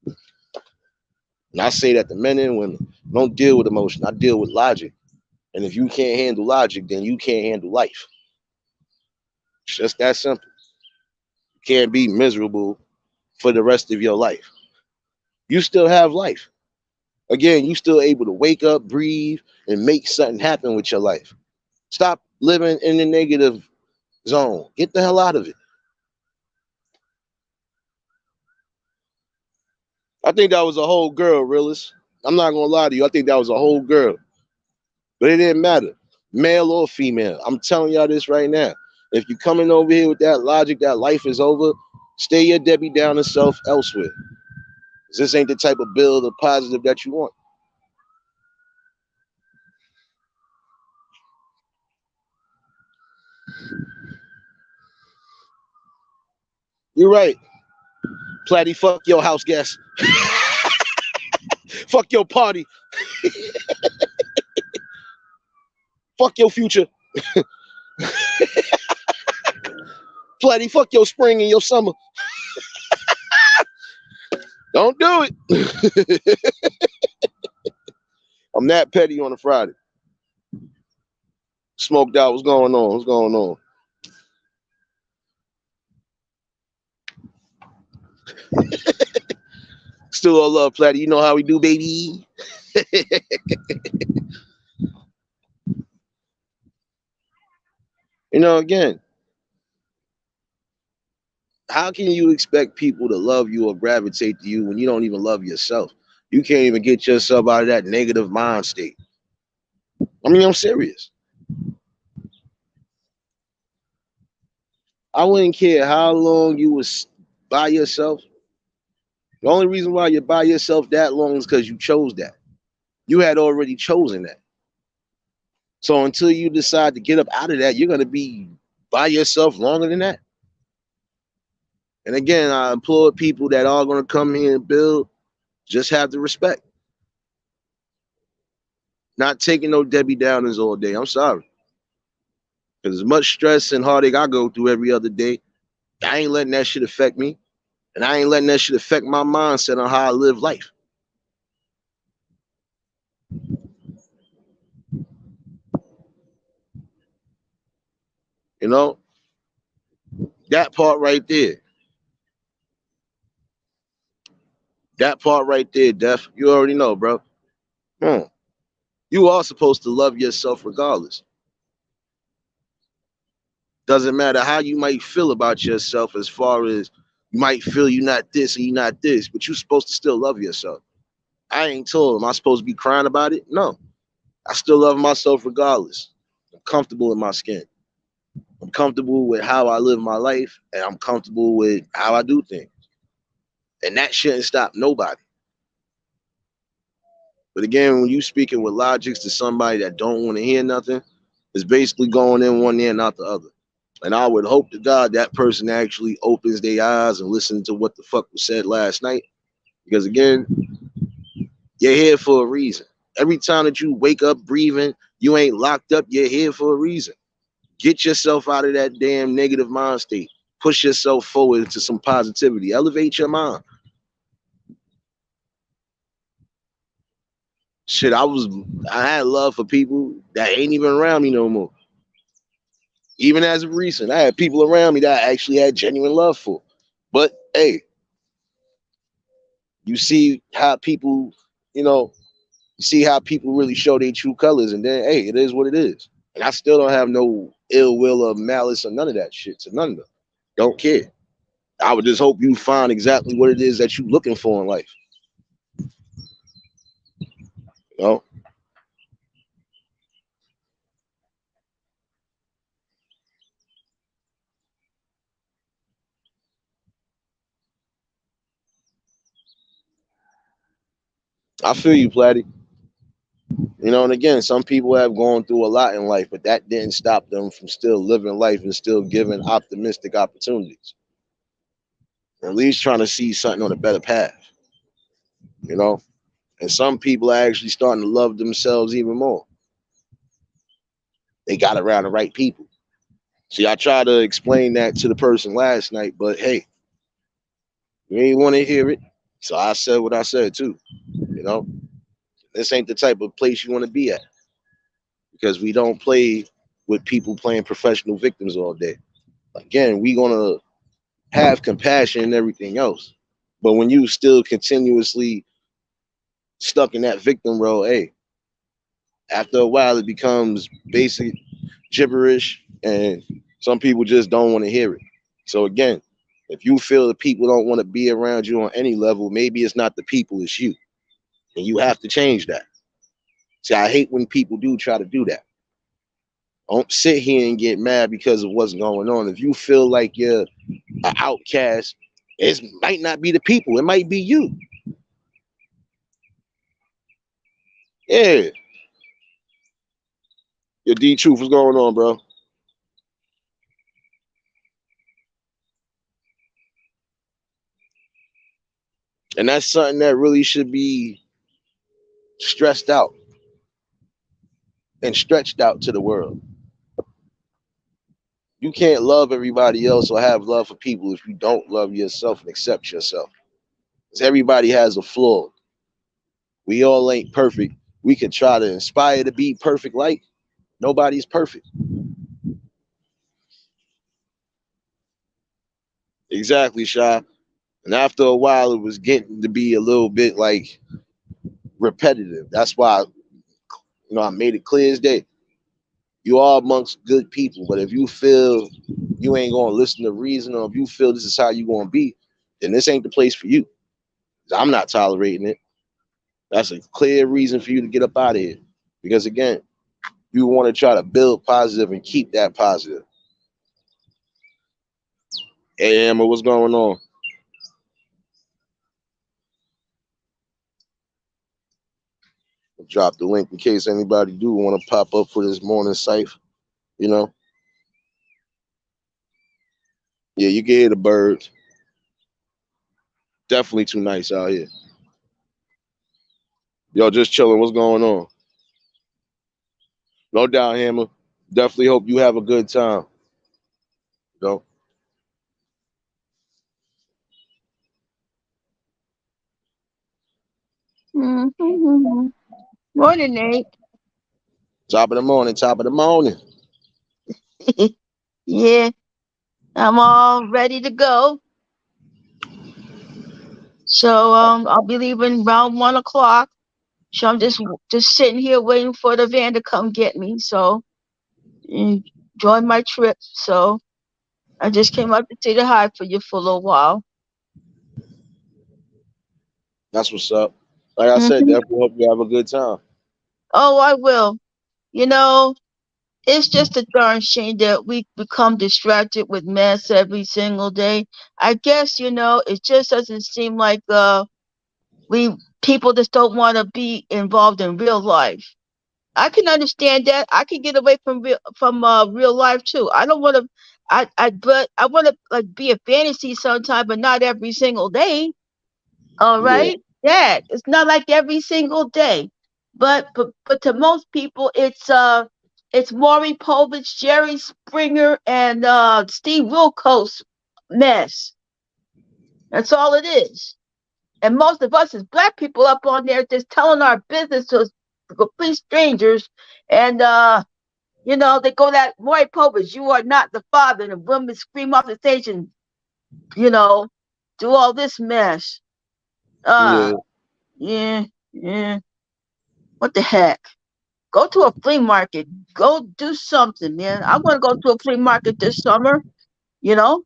And I say that to men and women. Don't deal with emotion. I deal with logic. And if you can't handle logic, then you can't handle life. It's just that simple. You can't be miserable for the rest of your life. You still have life. Again, you still able to wake up, breathe, and make something happen with your life. Stop living in the negative zone. Get the hell out of it. I think that was a whole girl, realist. I'm not gonna lie to you. I think that was a whole girl. But it didn't matter, male or female. I'm telling y'all this right now. If you coming over here with that logic that life is over, stay your Debbie Downer self elsewhere. This ain't the type of build or positive that you want. You're right. Platty, fuck your house guest. Fuck your party. Fuck your future. Platty, fuck your spring and your summer. Don't do it. I'm that petty on a Friday. Smoked out. What's going on? What's going on? Still all love, Platty. You know how we do, baby. Again, how can you expect people to love you or gravitate to you when you don't even love yourself? You can't even get yourself out of that negative mind state. I mean, I'm serious. I wouldn't care how long you was by yourself. The only reason why you're by yourself that long is because you chose that. You had already chosen that. So until you decide to get up out of that, you're going to be by yourself longer than that. And again, I implore people that are going to come here and build, just have the respect. Not taking no Debbie Downers all day. I'm sorry. Because as much stress and heartache I go through every other day, I ain't letting that shit affect me. And I ain't letting that shit affect my mindset on how I live life. You know, that part right there. That part right there, Def. You already know, bro. Hmm. You are supposed to love yourself regardless. Doesn't matter how you might feel about yourself, as far as you might feel you're not this and you're not this, but you're supposed to still love yourself. I ain't told. Am I supposed to be crying about it? No. I still love myself regardless. I'm comfortable in my skin. I'm comfortable with how I live my life, and I'm comfortable with how I do things. And that shouldn't stop nobody. But again, when you speaking with logics to somebody that don't want to hear nothing, it's basically going in one ear and out the other. And I would hope to God that person actually opens their eyes and listens to what the fuck was said last night. Because again, you're here for a reason. Every time that you wake up breathing, you ain't locked up, you're here for a reason. Get yourself out of that damn negative mind state. Push yourself forward to some positivity. Elevate your mind. Shit, I had love for people that ain't even around me no more. Even as of recent, I had people around me that I actually had genuine love for. But hey, you see how people, you know, you see how people really show their true colors, and then hey, it is what it is. And I still don't have no ill will or malice or none of that shit to none of them. Don't care. I would just hope you find exactly what it is that you're looking for in life. You know? I feel you, Platty. You know, and again, some people have gone through a lot in life, but that didn't stop them from still living life and still giving optimistic opportunities. Or at least trying to see something on a better path. You know, and some people are actually starting to love themselves even more. They got around the right people. See, I tried to explain that to the person last night, but hey, you ain't want to hear it. So I said what I said too. You know, this ain't the type of place you want to be at because we don't play with people playing professional victims all day. Again, we gonna have compassion and everything else, but when you still continuously stuck in that victim role, hey, after a while it becomes basic gibberish, and some people just don't want to hear it. So again, if you feel that people don't want to be around you on any level, maybe it's not the people, it's you, and you have to change that. See, I hate when people do try to do that. Don't sit here and get mad because of what's going on. If you feel like you're an outcast, it might not be the people, it might be you. Yeah, your D Truth, what's going on, bro? And that's something that really should be stressed out and stretched out to the world. You can't love everybody else or have love for people if you don't love yourself and accept yourself. Because everybody has a flaw. We all ain't perfect. We can try to inspire to be perfect like nobody's perfect. Exactly, Shy. And after a while, it was getting to be a little bit like repetitive. That's why, I made it clear as day. You are amongst good people, but if you feel you ain't gonna listen to reason, or if you feel this is how you gonna be, then this ain't the place for you. I'm not tolerating it. That's a clear reason for you to get up out of here. Because again, you want to try to build positive and keep that positive. Hey, Amber, what's going on? I'll drop the link in case anybody do want to pop up for this morning site. You know, yeah, you can hear the birds. Definitely too nice out here. Yo, just chilling. What's going on? No doubt, Hammer. Definitely hope you have a good time. You know, Mm-hmm. Morning, Nate. top of the morning, top of the morning. Yeah, I'm all ready to go. So I'll be leaving around 1 o'clock. So I'm just sitting here waiting for the van to come get me. So enjoy my trip. So I just came up to say the hi for you for a little while. That's what's up. Like I said, Hmm. definitely hope you have a good time. Oh, I will. You know, it's just a darn shame that we become distracted with mess every single day. I guess it just doesn't seem like we people just don't want to be involved in real life. I can understand that. I can get away from real life too. I don't want to. But I want to like be a fantasy sometime, but not every single day. All Yeah, right, yeah, it's not like every single day. But to most people, it's Maury Povich, Jerry Springer, and Steve Wilkos mess. That's all it is. And most of us as black people up on there just telling our business to complete strangers. And they go that Maury Povich, you are not the father, and the women scream off the stage and you know do all this mess. yeah. Uh, yeah, yeah. What the heck? Go to a flea market. Go do something, man. I want to go to a flea market this summer. You know,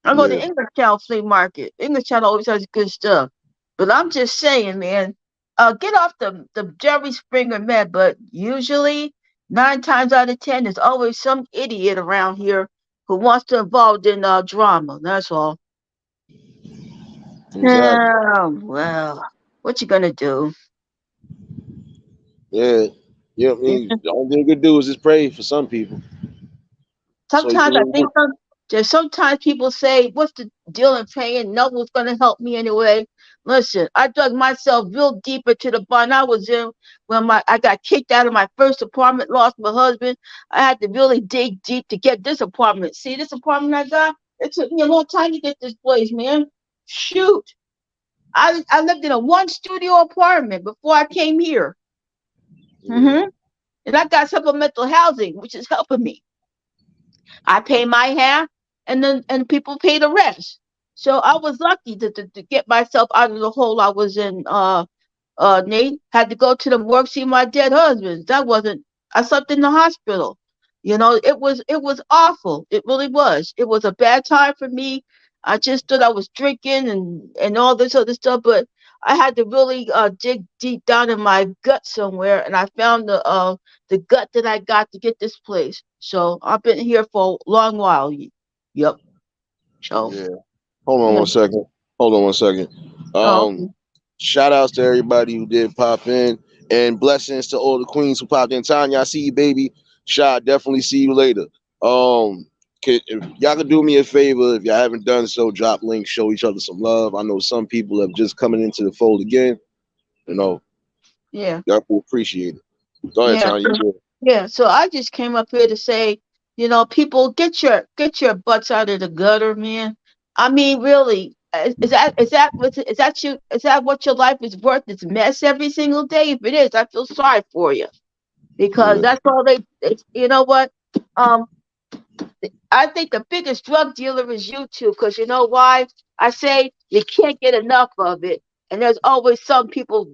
I go to Yeah, Englishtown Flea Market. Englishtown always has good stuff. But I'm just saying, man, get off the Jerry Springer man. But usually, 9 times out of 10, there's always some idiot around here who wants to involve in drama. That's all. exactly. Oh, well, what you gonna do? Yeah. You know what I mean? The only thing you could do is just pray for some people. So you can Sometimes I really think there's sometimes people say, "What's the deal in praying? No one's going to help me anyway." Listen, I dug myself real deep into the bind I was in when I got kicked out of my first apartment, lost my husband. I had to really dig deep to get this apartment. See this apartment I got? It took me a long time to get this place, man. Shoot, I lived in a one studio apartment before I came here. yeah. Hmm. And I got supplemental housing, which is helping me. I pay my half, and people pay the rest. So I was lucky to get myself out of the hole I was in. Nate had to go to the morgue see my dead husband. That wasn't. I slept in the hospital. You know, it was awful. It really was. It was a bad time for me. I just thought I was drinking and all this other stuff, but I had to really dig deep down in my gut somewhere, and I found the gut that I got to get this place. So I've been here for a long while. Yep. So Yeah. Hold on yeah. one second. Hold on one second. Oh, Um, Shout outs to everybody who did pop in, and blessings to all the queens who popped in. Tanya, I see you, baby. Sha, definitely see you later. If y'all could do me a favor, if y'all haven't done so, drop links, show each other some love. I know some people have just coming into the fold again. You know, yeah. y'all will appreciate it. Go ahead, Yeah. Tanya. You good. Yeah, so I just came up here to say, people, get your butts out of the gutter, man. I mean, really, is that what your life is worth? This mess every single day. If it is, I feel sorry for you because Yeah. that's all you know what? Um, I think the biggest drug dealer is YouTube because you know why? I say you can't get enough of it, and there's always some people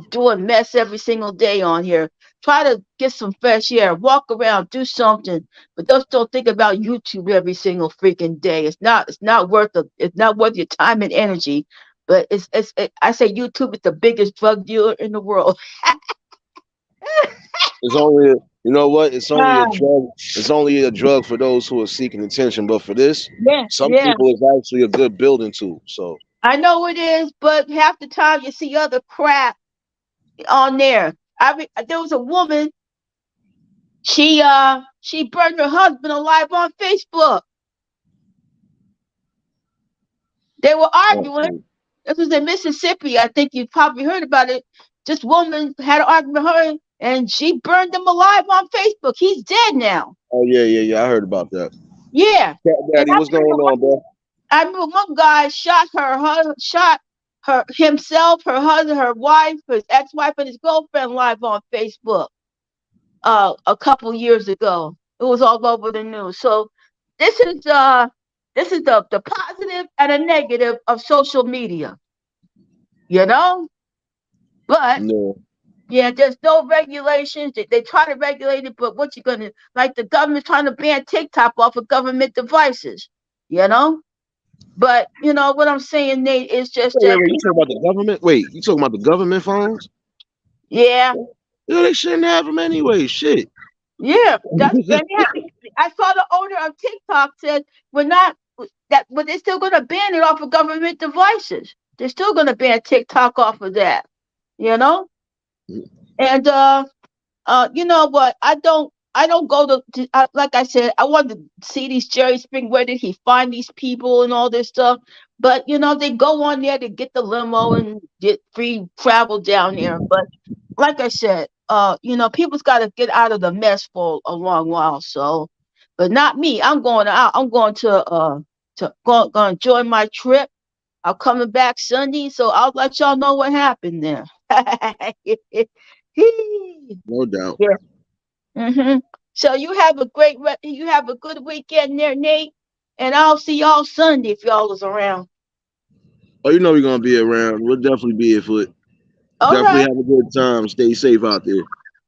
doing mess every single day on here. Try to get some fresh air, walk around, do something, but just don't think about YouTube every single freaking day. It's not worth your time and energy. But I say YouTube is the biggest drug dealer in the world. It's only you know what? It's only a Ah, drug. It's only a drug for those who are seeking attention. But for this, yeah, some yeah. people it's actually a good building tool. So I know it is, but half the time you see other crap on there. There was a woman. She burned her husband alive on Facebook. They were arguing. uh, This was in Mississippi. I think you probably heard about it. This woman had an argument with her, and she burned him alive on Facebook. He's dead now. oh yeah. I heard about that. Yeah, Cat and Daddy, what's going on, bro? I remember one guy shot her himself, her husband, her wife, his ex-wife, and his girlfriend live on Facebook. A couple years ago. It was all over the news. So this is uh this is the positive and a negative of social media, you know? But No, yeah, there's no regulations. They try to regulate it, but what you gonna like the government trying to ban TikTok off of government devices, you know? But you know what I'm saying, Nate, is just that wait. You talking about the government? Wait, you talking about the government phones? yeah, No, they shouldn't have them anyway. Shit. yeah, that's and yeah, I saw the owner of TikTok said we're not that, but they're still going to ban it off of government devices. They're still going to ban TikTok off of that, you know. And you know what? I don't go like I said. I want to see these Jerry Spring. Where did he find these people and all this stuff? But you know, they go on there to get the limo and get free travel down here. But like I said, people's got to get out of the mess for a long while. So, but not me. I'm going out. I'm going to enjoy my trip. I'm coming back Sunday, so I'll let y'all know what happened there. No doubt. Yeah. Hmm. So you have a good weekend there, Nate, and I'll see y'all Sunday if y'all is around. Oh, you know we're gonna be around. We'll definitely be here for it. All Definitely right. have a good time. Stay safe out there.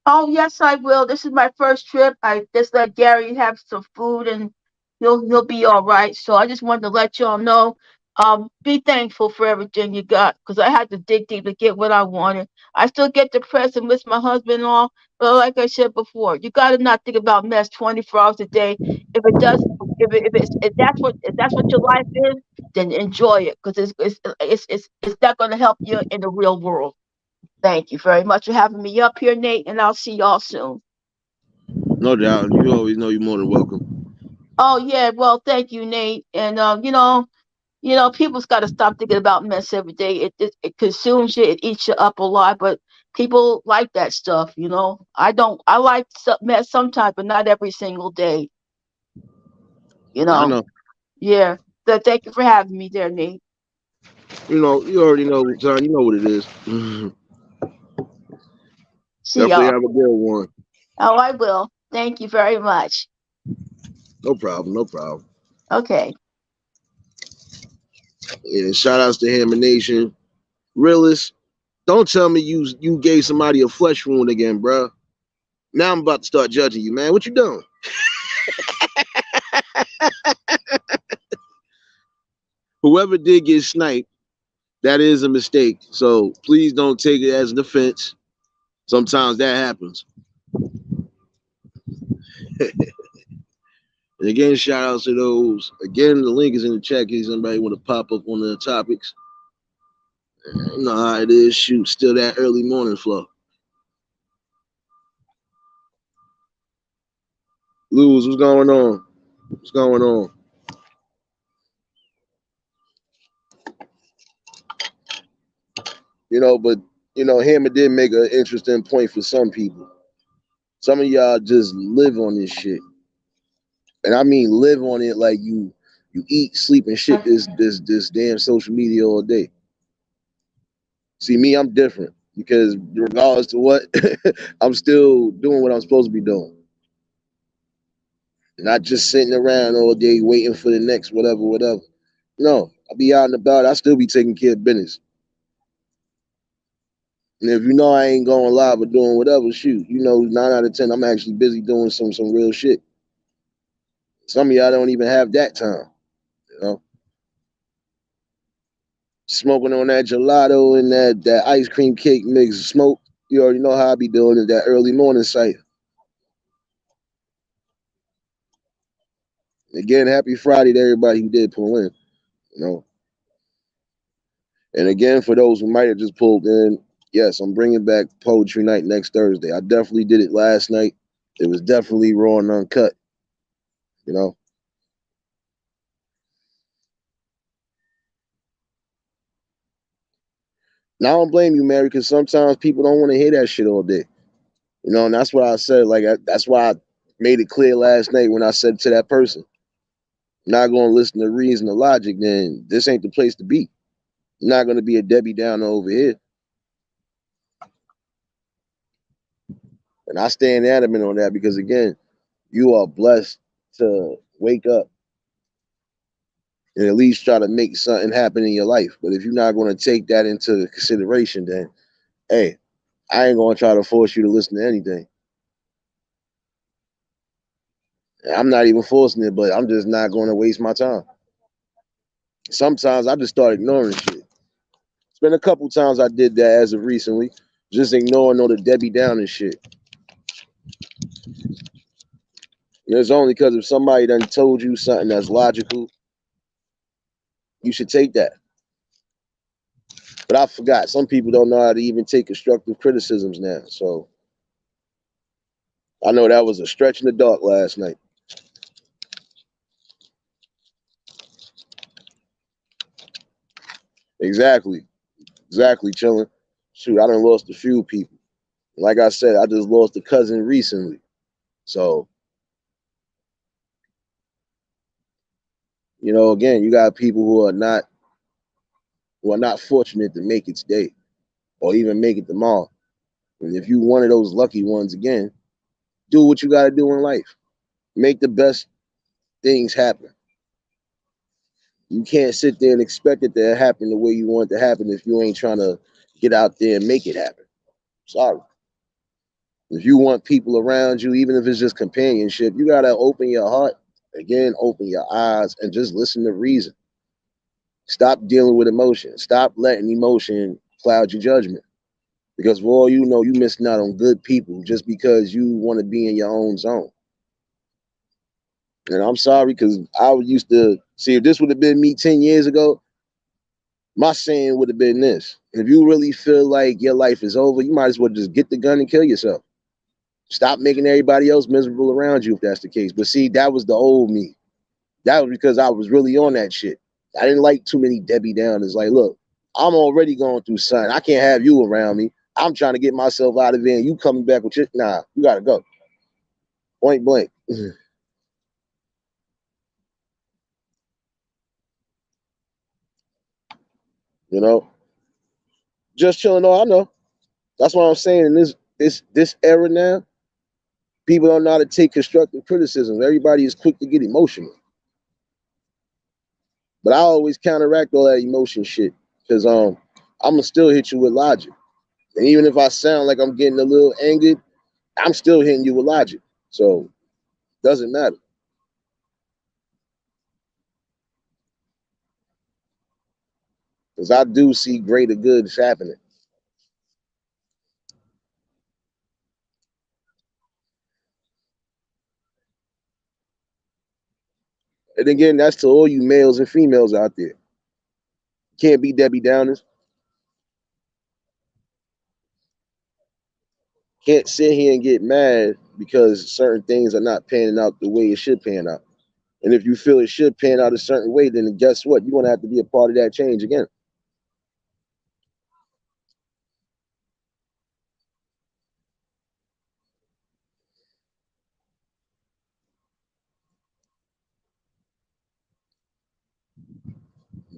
Oh yes, I will. This is my first trip. I just let Gary have some food, and he'll be all right. So I just wanted to let y'all know. Be thankful for everything you got, because I had to dig deep to get what I wanted. I still get depressed and miss my husband and all, but like I said before, you got to not think about mess 24 hours a day. If it does, if that's what your life is, then enjoy it, because it's not going to help you in the real world. Thank you very much for having me up here, Nate, and I'll see y'all soon. No doubt. You always know you're more than welcome. Oh yeah, well, thank you, Nate. And people's got to stop thinking about mess every day. It consumes you, it eats you up a lot. But people like that stuff. I don't. I like mess sometimes, but not every single day. You I know. know. Yeah. So thank you for having me there, Nate. You already know, son. You know what it is. See Definitely y'all. have a good one. Oh, I will. Thank you very much. No problem. No problem. Okay. And shout outs to Hammer Nation. Realist, don't tell me you gave somebody a flesh wound again, bro. Now I'm about to start judging you, man. What you doing? Whoever did get sniped, that is a mistake. So please don't take it as an offense. Sometimes that happens. And again, shout outs to those. Again, the link is in the chat in case anybody want to pop up on the topics. You know how it is. Shoot, still that early morning flow. Luz, what's going on? What's going on? But Hammer did make an interesting point for some people. Some of y'all just live on this shit. And I mean live on it like you eat, sleep, and shit this damn social media all day. See me, I'm different because regardless to what, I'm still doing what I'm supposed to be doing. Not just sitting around all day waiting for the next whatever. No, I'll be out and about. I still be taking care of business. And if you know I ain't going live or doing whatever, shoot, 9 out of 10, I'm actually busy doing some real shit. Some of y'all don't even have that time, you know. Smoking on that gelato and that ice cream cake mix smoke. You already know how I be doing it, that early morning site. Again, happy Friday to everybody who did pull in, you know. And again, for those who might have just pulled in, yes, I'm bringing back Poetry Night next Thursday. I definitely did it last night. It was definitely raw and uncut, you know. Now I don't blame you, Mary, because sometimes people don't want to hear that shit all day. And that's what I said. That's why I made it clear last night when I said to that person, not going to listen to reason or logic, then this ain't the place to be. You're not going to be a Debbie Downer over here. And I stand adamant on that because, again, you are blessed to wake up and at least try to make something happen in your life. But if you're not going to take that into consideration, then, hey, I ain't going to try to force you to listen to anything. I'm not even forcing it, but I'm just not going to waste my time. Sometimes I just start ignoring shit. It's been a couple times I did that as of recently, just ignoring all the Debbie Downer shit. And it's only because if somebody done told you something that's logical, you should take that. But I forgot. Some people don't know how to even take constructive criticisms now. So I know that was a stretch in the dark last night. Exactly. Exactly, chilling. Shoot, I done lost a few people. Like I said, I just lost a cousin recently. So, again, you got people who are not fortunate to make it today or even make it tomorrow. And if you one of those lucky ones again, do what you gotta do in life. Make the best things happen. You can't sit there and expect it to happen the way you want it to happen if you ain't trying to get out there and make it happen. Sorry. If you want people around you, even if it's just companionship, you gotta open your heart, again, open your eyes, and just listen to reason. Stop dealing with emotion. Stop letting emotion cloud your judgment. Because for all you know, you missing out on good people just because you want to be in your own zone. And I'm sorry because I used to see if this would have been me 10 years ago, my saying would have been this. If you really feel like your life is over, you might as well just get the gun and kill yourself. Stop making everybody else miserable around you if that's the case. But see, that was the old me. That was because I was really on that shit. I didn't like too many Debbie Downers. Like, look, I'm already going through something. I can't have you around me. I'm trying to get myself out of it, and you coming back with shit. Nah, you gotta go. Point blank. You know, just chilling. No, I know. That's what I'm saying. In this era now, people don't know how to take constructive criticism. Everybody is quick to get emotional. But I always counteract all that emotion shit because I'm gonna still hit you with logic. And even if I sound like I'm getting a little angered, I'm still hitting you with logic. So doesn't matter. Because I do see greater goods happening. And again, that's to all you males and females out there. Can't be Debbie Downers. Can't sit here and get mad because certain things are not panning out the way it should pan out. And if you feel it should pan out a certain way, then guess what? You're gonna have to be a part of that change again.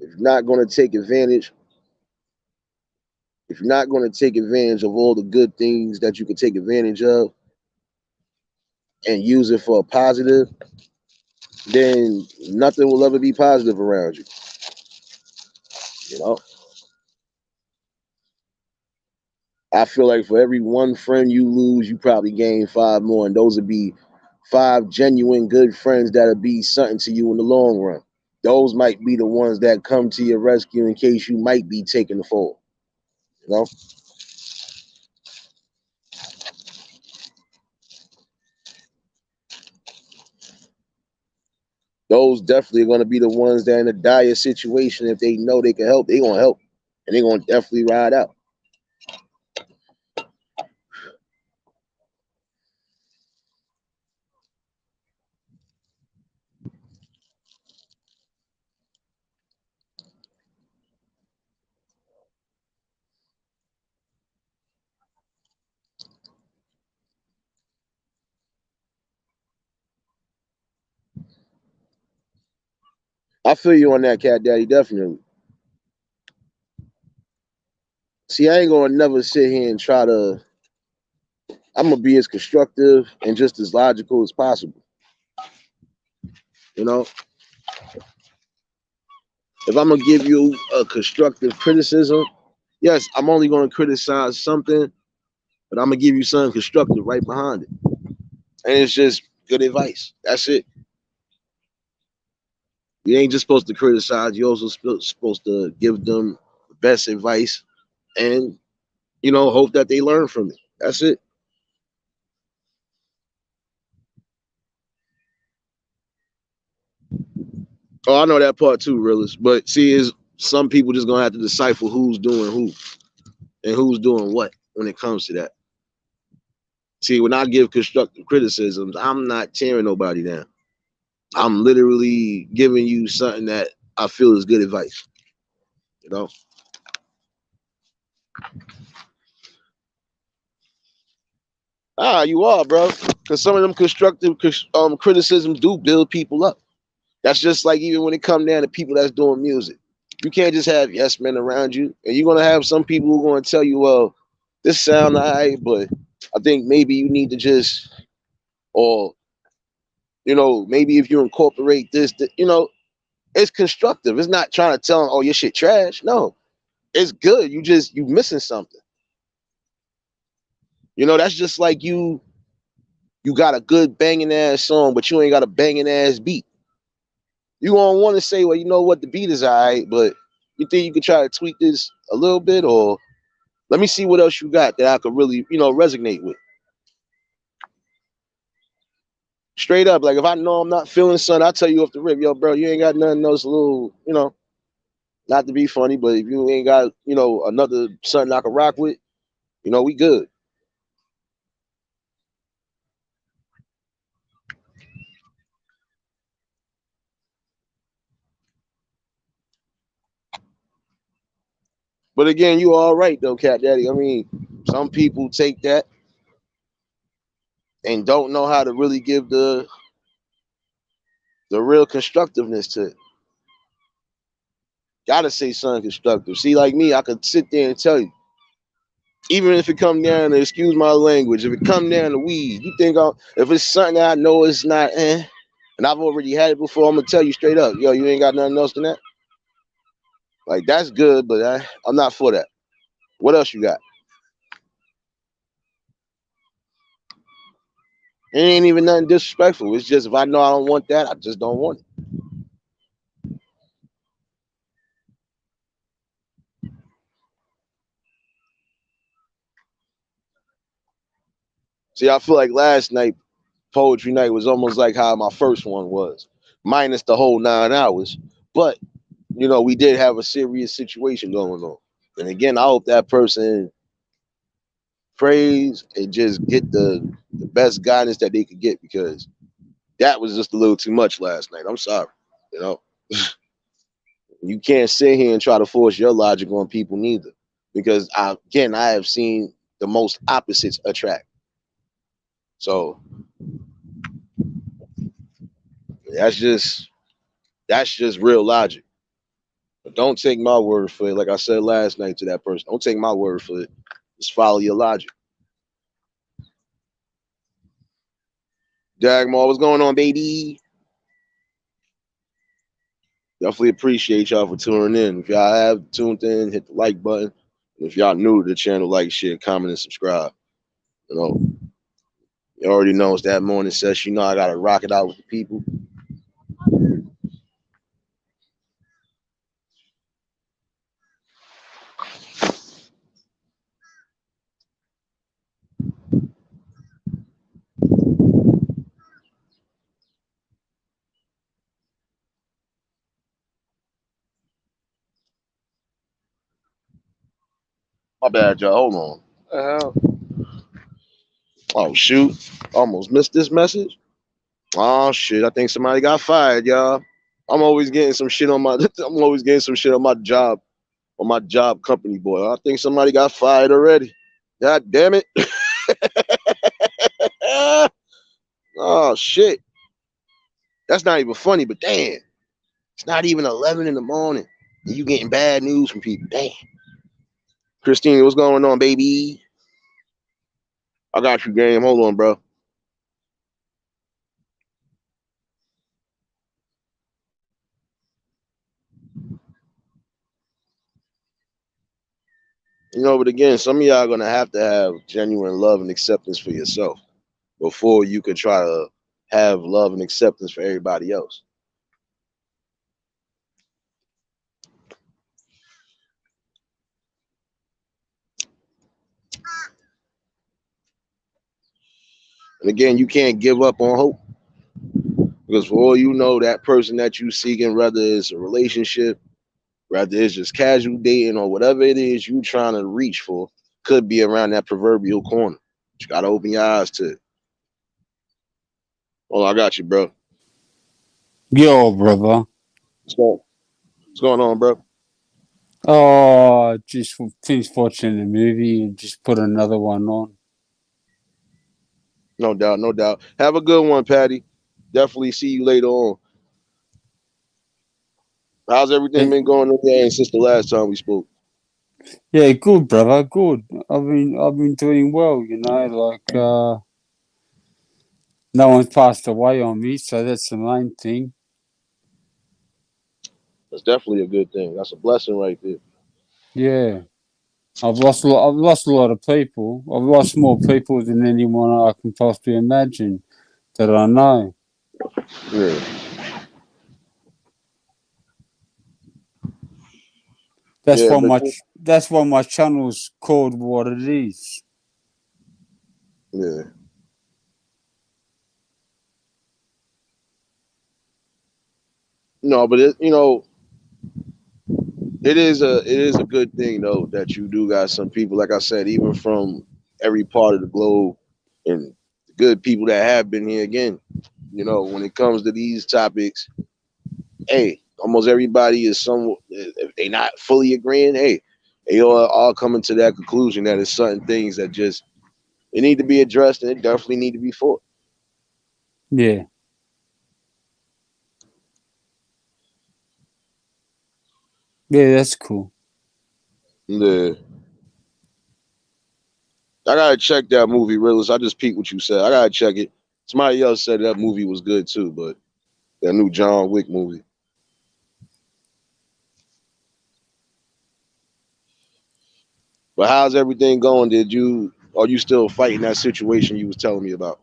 If you're not gonna take advantage, if you're not gonna take advantage of all the good things that you can take advantage of and use it for a positive, then nothing will ever be positive around you. You know, I feel like for every one friend you lose, you probably gain five more, and those would be five genuine good friends that'll be something to you in the long run. Those might be the ones that come to your rescue in case you might be taking the fall. You know, those definitely are going to be the ones that in a dire situation, if they know they can help, they gonna help, and they gonna definitely ride out. I feel you on that, Cat Daddy, definitely. See, I ain't gonna never sit here and try to. I'm gonna be as constructive and just as logical as possible. You know, if I'm gonna give you a constructive criticism, yes, I'm only gonna criticize something, but I'm gonna give you something constructive right behind it, and it's just good advice. That's it. You ain't just supposed to criticize. You also supposed to give them the best advice, and hope that they learn from it. That's it. Oh, I know that part too, realist. But see, is some people just gonna have to decipher who's doing who and who's doing what when it comes to that. See, when I give constructive criticisms, I'm not tearing nobody down. I'm literally giving you something that I feel is good advice. You know, you are, bro. Because some of them constructive criticisms do build people up. That's just like even when it comes down to people that's doing music. You can't just have yes men around you, and you're gonna have some people who are gonna tell you, "Well, this sound alright, but I think maybe you need to just, or maybe if you incorporate this, it's constructive. It's not trying to tell them, oh, your shit trash. No, it's good. You missing something. That's just like you got a good banging ass song, but you ain't got a banging ass beat. You gonna want to say, well, you know what, the beat is alright, but you think you could try to tweak this a little bit, or let me see what else you got that I could really, resonate with. Straight up, like if I know I'm not feeling something, I tell you off the rip, yo, bro, you ain't got nothing else, a little, Not to be funny, but if you ain't got, another something I can rock with, we good. But again, you all right though, Cat Daddy. I mean, some people take that and don't know how to really give the real constructiveness to it. Gotta say something constructive. See, like me, I could sit there and tell you, even if it come down to, excuse my language, if it come down to weed, you think if it's something that I know it's not, and I've already had it before, I'm gonna tell you straight up, yo, you ain't got nothing else than that. Like that's good, but I'm not for that. What else you got? It ain't even nothing disrespectful. It's just if I know I don't want that, I just don't want it. See, I feel like last night, poetry night, was almost like how my first one was, minus the whole 9 hours. But we did have a serious situation going on. And again, I hope that person prays and just get the best guidance that they could get, because that was just a little too much last night. I'm sorry. You know, you can't sit here and try to force your logic on people neither, because I have seen the most opposites attract. So that's just real logic. But don't take my word for it. Like I said last night to that person, don't take my word for it. Just follow your logic. Dagmar, what's going on, baby? Definitely appreciate y'all for tuning in. If y'all have tuned in, hit the like button. And if y'all new to the channel, like, share, comment, and subscribe. You already know it's that morning session. I gotta rock it out with the people. My bad, y'all. Hold on. Oh shoot! Almost missed this message. Oh shit! I think somebody got fired, y'all. I'm always getting some shit on my. I'm always getting some shit on my job company, boy. I think somebody got fired already. God damn it! Oh shit! That's not even funny, but damn, it's not even 11 in the morning, and you getting bad news from people. Damn. Christine, what's going on, baby? I got you, game. Hold on, bro. But again, some of y'all are gonna have to have genuine love and acceptance for yourself before you could try to have love and acceptance for everybody else. And again, you can't give up on hope, because for all you know, that person that you seeking, whether it's a relationship, whether it's just casual dating, or whatever it is you trying to reach for, could be around that proverbial corner. You gotta open your eyes to it. Oh, I got you, bro. Yo, brother. What's going on, bro? Oh, just finished watching the movie and just put another one on. No doubt, no doubt. Have a good one, Patty. Definitely see you later on. How's everything been going on there since the last time we spoke? Yeah, good, brother. Good. I've been doing well. No one's passed away on me, so that's the main thing. That's definitely a good thing. That's a blessing right there. Yeah, I've lost a lot of people. I've lost more people than anyone I can possibly imagine that I know. Yeah. That's why my channel's called what it is. Yeah. No, but it is a good thing though that you do got some people, like I said, even from every part of the globe, and good people that have been here again. When it comes to these topics, hey, almost everybody is some. If they not fully agreeing, hey, they all coming to that conclusion that it's certain things that just they need to be addressed, and it definitely need to be fought. Yeah. Yeah, that's cool. Yeah. I gotta check that movie, Realist. I just peeked what you said. I gotta check it. Somebody else said that movie was good too, but that new John Wick movie. But how's everything going? Are you still fighting that situation you was telling me about?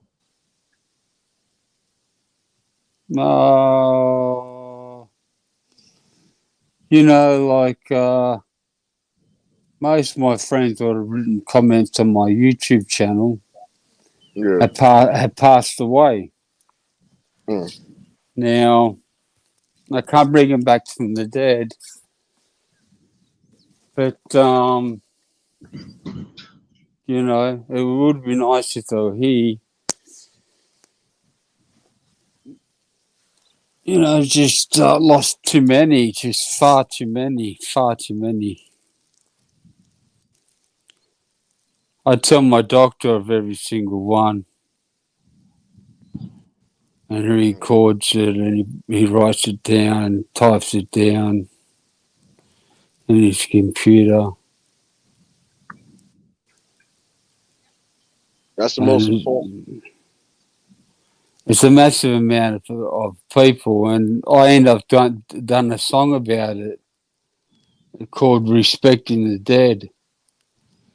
Like most of my friends that have written comments on my YouTube channel Yeah. have passed away. Hmm. Now, I can't bring them back from the dead, but it would be nice if they were here. Just lost too many, just far too many, far too many. I tell my doctor of every single one, and he records it, and he writes it down, and types it down in his computer. That's the most important. And it's a massive amount of people, and I end up done a song about it called "Respecting the Dead,"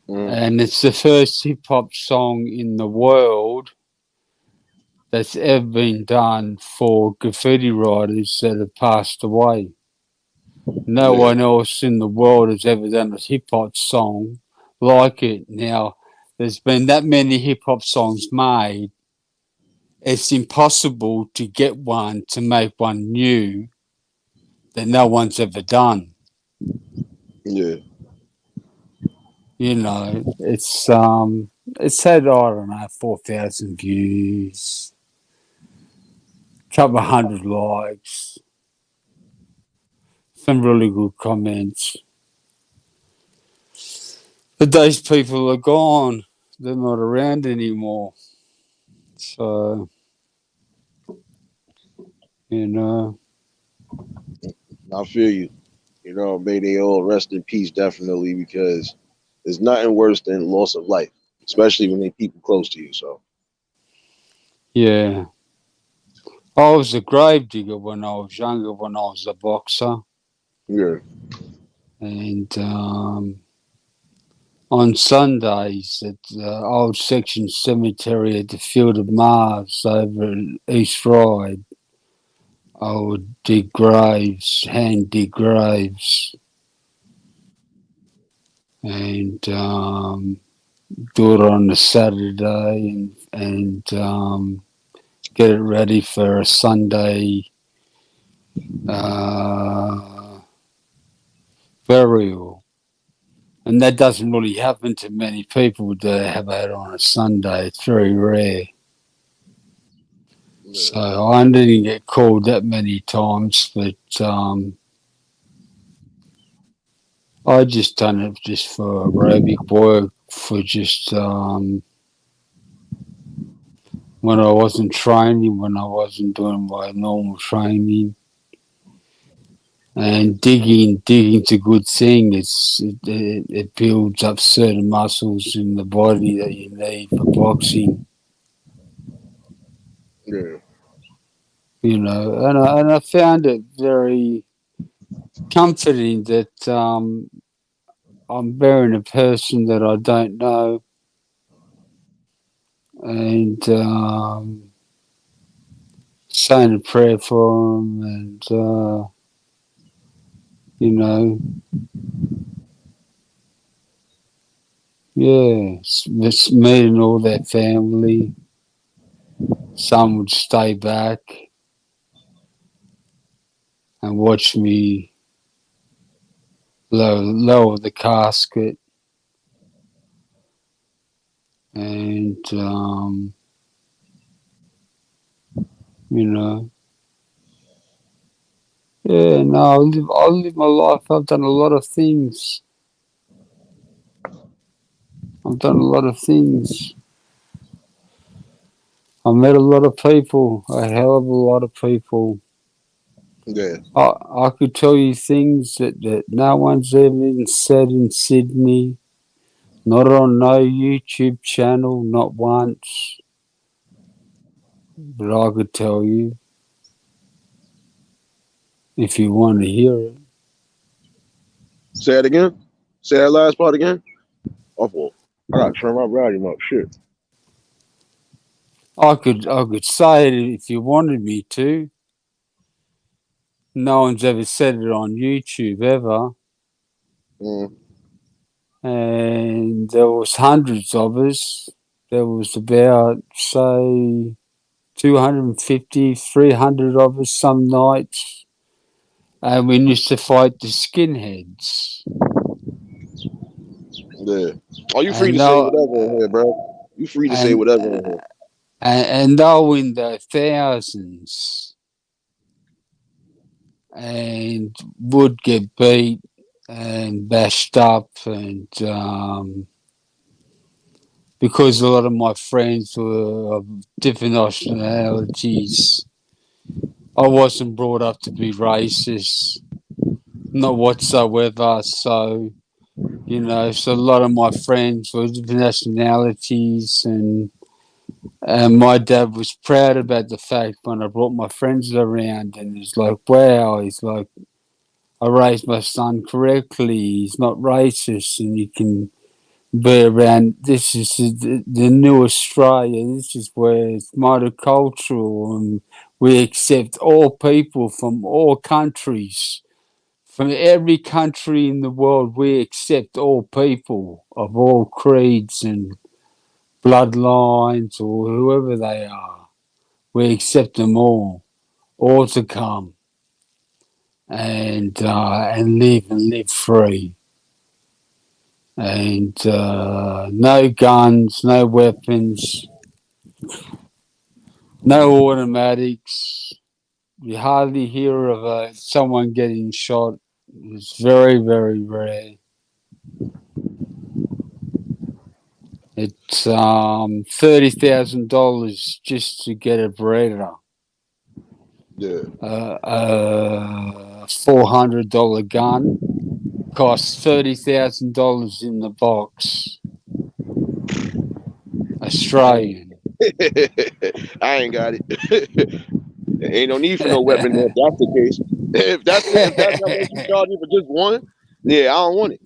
and it's the first hip hop song in the world that's ever been done for graffiti writers that have passed away. No one else in the world has ever done a hip hop song like it. Now, there's been that many hip hop songs made. It's impossible to get one to make one new that no one's ever done. Yeah. It's had, I don't know, 4,000 views, couple of hundred likes, some really good comments. But those people are gone. They're not around anymore. So, I feel you. May they all rest in peace, definitely, because there's nothing worse than loss of life, especially when they people close to you. So, yeah. I was a grave digger when I was younger, when I was a boxer. yeah. And on Sundays at the old section cemetery at the Field of Mars over at East Ryde, I would dig graves, hand dig graves, and do it on a Saturday and get it ready for a Sunday burial. And that doesn't really happen to many people that have it on a Sunday. It's very rare. Yeah. So I didn't get called that many times, but I just done it just for aerobic work, for just when I wasn't training, when I wasn't doing my normal training. And digging's a good thing. It builds up certain muscles in the body that you need for boxing. Yeah. And I found it very comforting that I'm burying a person that I don't know, and saying a prayer for them, and it's meeting all their family. Some would stay back and watch me lower the casket, and you know, yeah. No, I live my life. I've done a lot of things. I've done a lot of things. I met a lot of people, a hell of a lot of people. Yeah. I could tell you things that no one's ever said in Sydney, not on no YouTube channel, not once. But I could tell you if you want to hear it. Say it again. Say that last part again. Oh, well, I gotta turn my volume up. Shit. I could say it if you wanted me to. No one's ever said it on YouTube ever. Mm. And there was hundreds of us. There was about, say, 250, 300 of us some nights. And we used to fight the skinheads. Yeah. Oh, you free And to say whatever in here, bro. You free to say and, whatever in here. and they were in the thousands. And would get beat and bashed up, and because a lot of my friends were of different nationalities, I wasn't brought up to be racist, not whatsoever. So, so a lot of my friends were different nationalities, and my dad was proud about the fact when I brought my friends around, and he's like, wow, he's like, I raised my son correctly. He's not racist, and you can be around. This is the new Australia. This is where it's multicultural, and we accept all people from all countries. From every country in the world, we accept all people of all creeds and bloodlines or whoever they are. We accept them all to come and live free. And no guns, no weapons, no automatics. You hardly hear of someone getting shot. It's very, very rare. It's $30,000 just to get a Beretta. Yeah. A $400 gun costs $30,000 in the box. Australian. I ain't got it. Ain't no need for no weapon if that's the case. If that's how much you charge me for just one, yeah, I don't want it.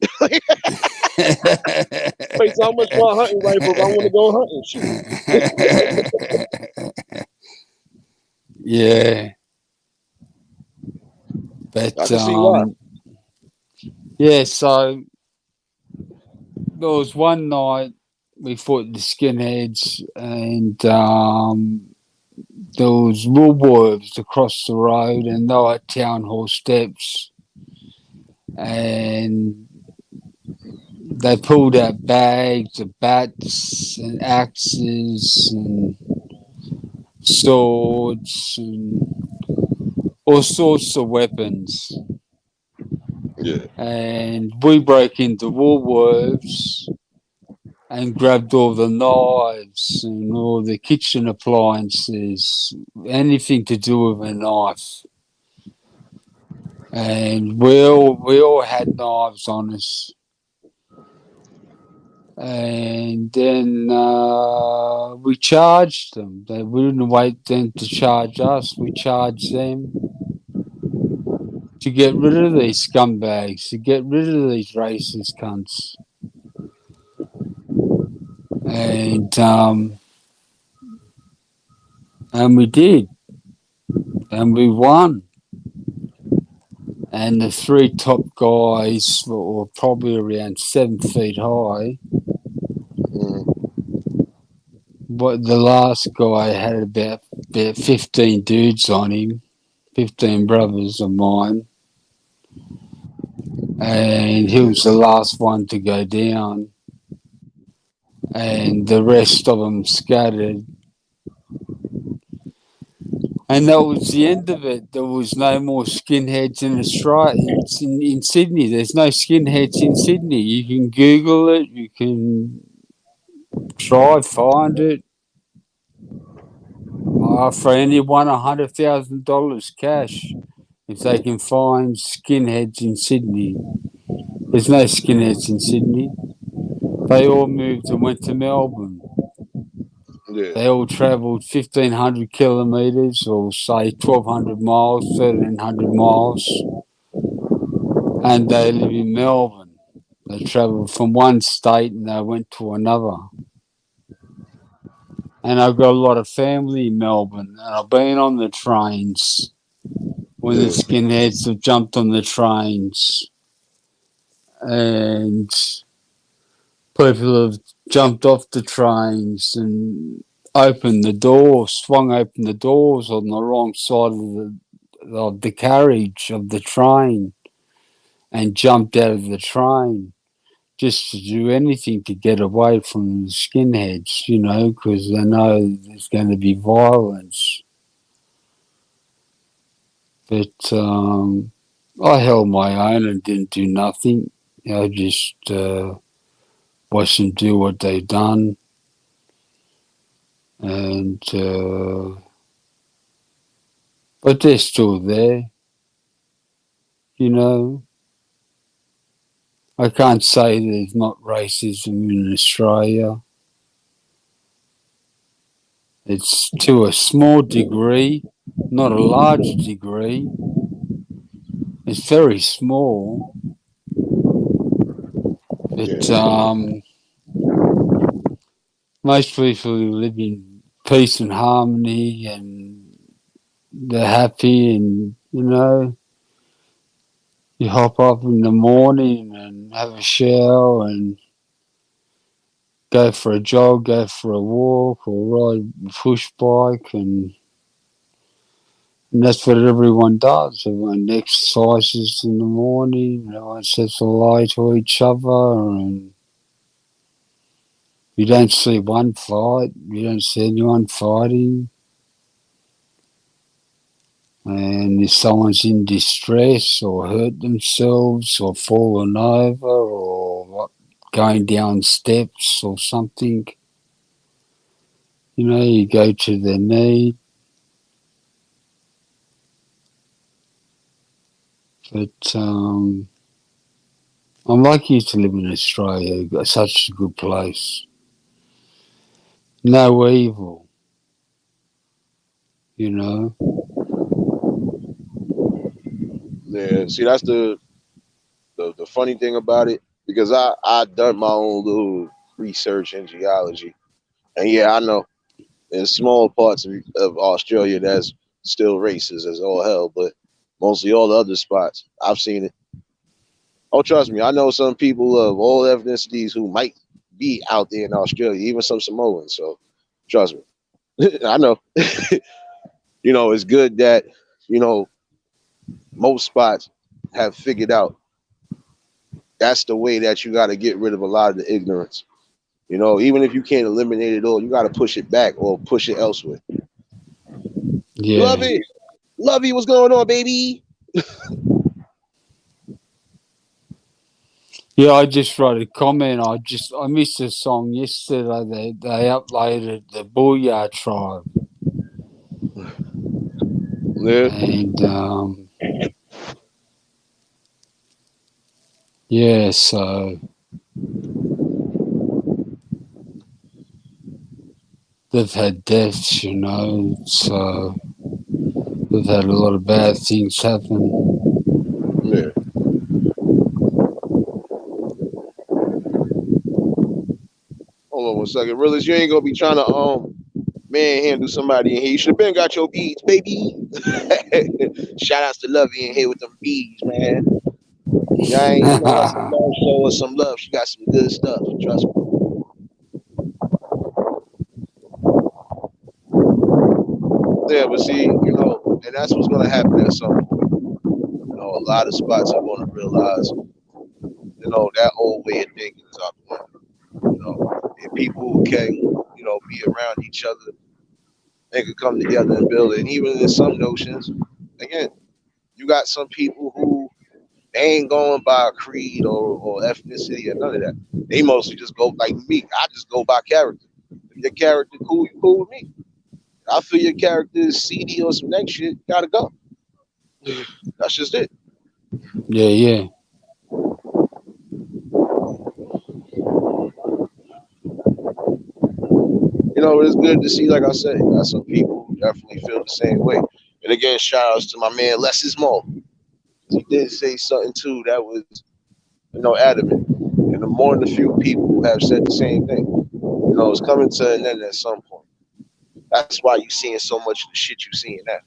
Wait, so how much for a hunting rifle if I want to go hunting? Shoot. Yeah. But I can see why. yeah, so there was one night we fought the skinheads, and there was Woolworths across the road, and they were at Town Hall steps, and they pulled out bags of bats and axes and swords and all sorts of weapons. Yeah. And we broke into Woolworths and grabbed all the knives and all the kitchen appliances, anything to do with a knife. And we all had knives on us. And then we charged them. We didn't wait them to charge us. We charged them to get rid of these scumbags, to get rid of these racist cunts. And we did. And we won. And the three top guys were probably around 7 feet high. But the last guy had about 15 dudes on him, 15 brothers of mine. and he was the last one to go down, and the rest of them scattered. And that was the end of it. There was no more skinheads in Australia. It's in Sydney. There's no skinheads in Sydney. You can Google it. You can try, find it. I offer anyone $100,000 cash if they can find skinheads in Sydney. There's no skinheads in Sydney. They all moved and went to Melbourne. Yeah. They all travelled 1,500 kilometres, or say 1,200 miles, 1,300 miles, and they live in Melbourne. They travelled from one state and they went to another. And I've got a lot of family in Melbourne, and I've been on the trains when the skinheads have jumped on the trains, and people have jumped off the trains and opened the doors, swung open the doors on the wrong side of the carriage of the train, and jumped out of the train just to do anything to get away from the skinheads, you know, because they know there's going to be violence. But I held my own and didn't do nothing. I just watched them do what they've done. And but they're still there, you know. I can't say there's not racism in Australia. It's to a small degree, not a large degree. It's very small. But most people live in peace and harmony, and they're happy, and, you know, you hop up in the morning and have a shower and go for a jog, go for a walk, or ride a push bike, and that's what everyone does. Everyone exercises in the morning, everyone says hello to each other, and you don't see one fight, you don't see anyone fighting. And if someone's in distress or hurt themselves or fallen over or going down steps or something, you know, you go to their need. But I'm lucky to live in Australia. It's such a good place. No evil, you know. Yeah, see, that's the funny thing about it, because I done my own little research in geology, and yeah, I know in small parts of Australia that's still racist as all hell, but mostly all the other spots I've seen it. Oh, trust me, I know some people of all ethnicities who might be out there in Australia, even some Samoans. So trust me, I know. You know, it's good that, you know, most spots have figured out that's the way that you got to get rid of a lot of the ignorance. You know, even if you can't eliminate it all, you got to push it back or push it elsewhere. Yeah. Lovey, what's going on, baby? Yeah, I just wrote a comment. I missed a song yesterday. They uploaded the Booyah Tribe. Yeah. And yeah, so they've had deaths, you know, so they've had a lot of bad things happen. Yeah. Hold on one second. Realist, you ain't gonna be trying to manhandle somebody in here. You should have been got your beads, baby. Shout outs to Lovey in here with them beads, man. Yeah, you know, show us some love. She got some good stuff. Trust me. Yeah, but see, you know, and that's what's gonna happen at some point. You know, a lot of spots are gonna realize that old way of thinking is out the window. And people who can, be around each other, they can come together and build it. And even in some notions, again, you got some people who they ain't going by creed or ethnicity or none of that. They mostly just go like me. I just go by character. If your character cool, you cool with me. I feel your character is seedy or some next shit, gotta go. That's just it. Yeah. It's good to see, like I said, you got some people who definitely feel the same way. And again, shout outs to my man Less is More. He did say something too that was, adamant. And the more than a few people who have said the same thing. It's coming to an end at some point. That's why you're seeing so much of the shit you're seeing now.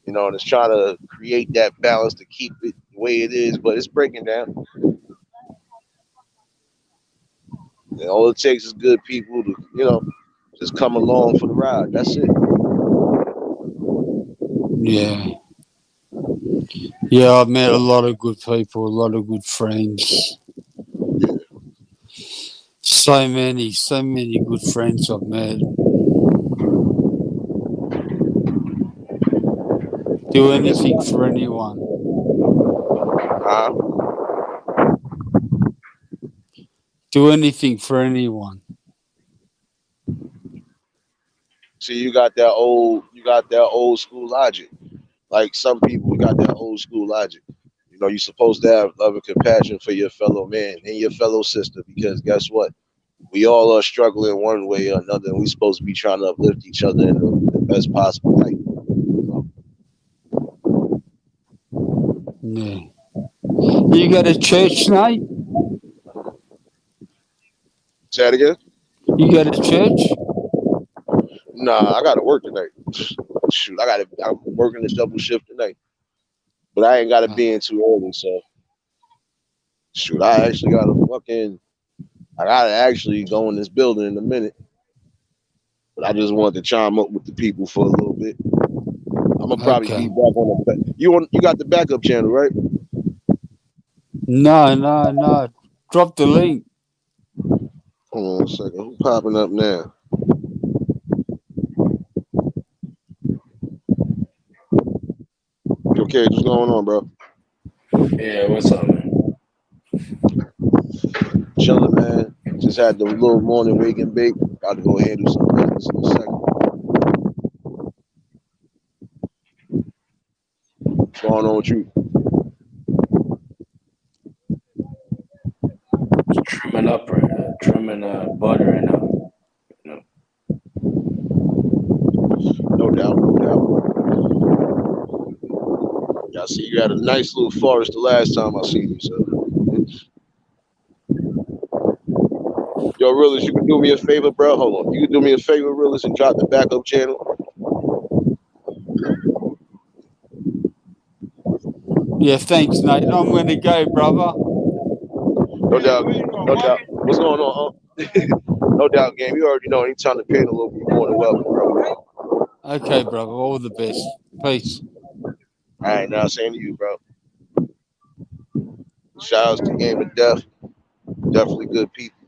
And it's trying to create that balance to keep it the way it is, but it's breaking down. And all it takes is good people to, just come along for the ride. That's it. Yeah, I've met a lot of good people, a lot of good friends. So many good friends I've met. Do anything for anyone. Do anything for anyone. See, you got that old school logic. Like some people got that old school logic. You're supposed to have love and compassion for your fellow man and your fellow sister because guess what? We all are struggling one way or another, and we're supposed to be trying to uplift each other in the best possible light. Yeah. You go to church, Nate? Say that again? You go to church? Nah, I gotta work tonight. Shoot, I'm working this double shift tonight. But I ain't gotta be in too early, so shoot, I gotta actually go in this building in a minute. But I just wanted to chime up with the people for a little bit. I'm gonna probably be back on the you got the backup channel, right? No. Drop the link. Hold on a second. Who's popping up now? Okay, what's going on, bro? Yeah, what's up, man? Chilling, man. Just had the little morning wake and bake. About to go handle some business in a second. What's going on with you? Trimming up, trimming butter right now. No doubt. Yeah, I see you had a nice little forest the last time I seen you, so. Yo, Realist, you can do me a favor, bro. Hold on. You can do me a favor, Realist, and drop the backup channel. Yeah, thanks, Nate. I'm going to go, brother. No doubt. What's going on, No doubt, game. You already know anytime the pain a little bit more than welcome, bro. Okay, brother. All the best. Peace. All right, now saying to you, bro. Shout outs to Game of Death. Definitely good people.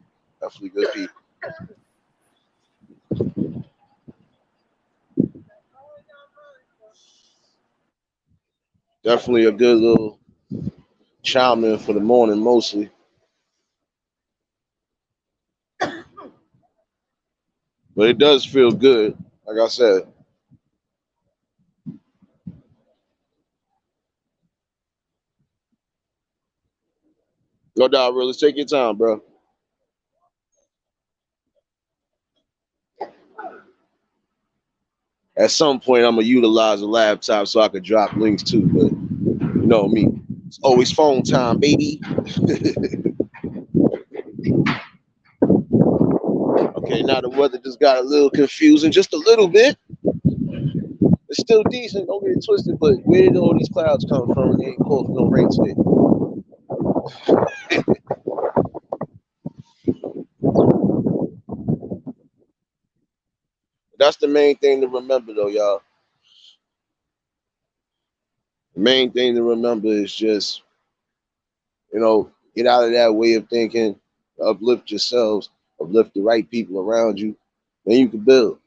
Definitely a good little chime in for the morning, mostly. But it does feel good, like I said. No doubt, really. Take your time, bro. At some point, I'm gonna utilize a laptop so I could drop links too. But you know me, it's always phone time, baby. Okay, now the weather just got a little confusing, just a little bit. It's still decent, don't get it twisted, but where did all these clouds come from? And they ain't called for no rain today. That's the main thing to remember, though, y'all. The main thing to remember is just You know, get out of that way of thinking, uplift yourselves, uplift the right people around you, then you can build.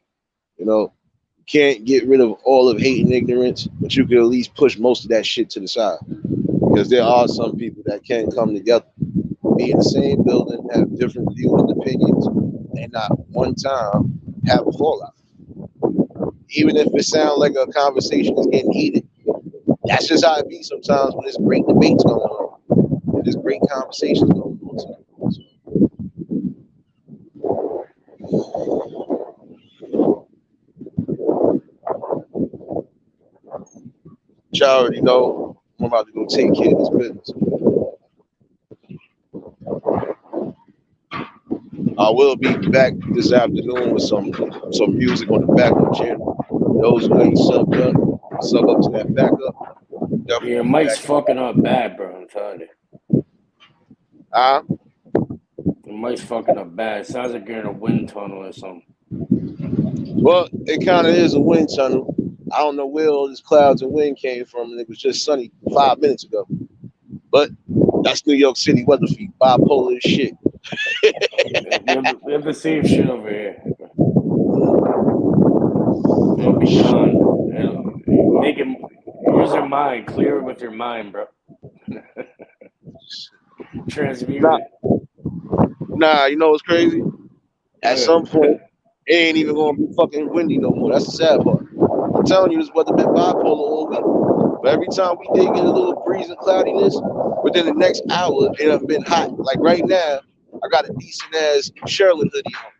You know, you can't get rid of all of hate and ignorance, but you can at least push most of that shit to the side. Because there are some people that can come together, be in the same building, have different views and opinions, and not one time have a fallout. Even if it sounds like a conversation is getting heated, that's just how it be sometimes when there's great debates going on. And there's great conversations going on too. But y'all already know I'm about to go take care of this business. I will be back this afternoon with some music on the backup channel. Those who ain't subbed up, sub up to that backup. Definitely Your be mic's back. fucking up bad, bro. I'm telling you. Your mic's fucking up bad. It sounds like you're in a wind tunnel or something. Well, it kind of is a wind tunnel. I don't know where all these clouds and wind came from, and it was just sunny 5 minutes ago. But that's New York City weather for you. Bipolar as shit. We have the same shit over here. It'll be gone. Make it. Use your mind. Clear it with your mind, bro. Transmute Nah. it. Nah, you know what's crazy? At Yeah. some point, it ain't even gonna be fucking windy no more. That's the sad part. I'm telling you, this weather been bipolar all week. But every time we did get a little breeze and cloudiness, within the next hour, it done been hot. Like right now, I got a decent ass Sherlin hoodie on.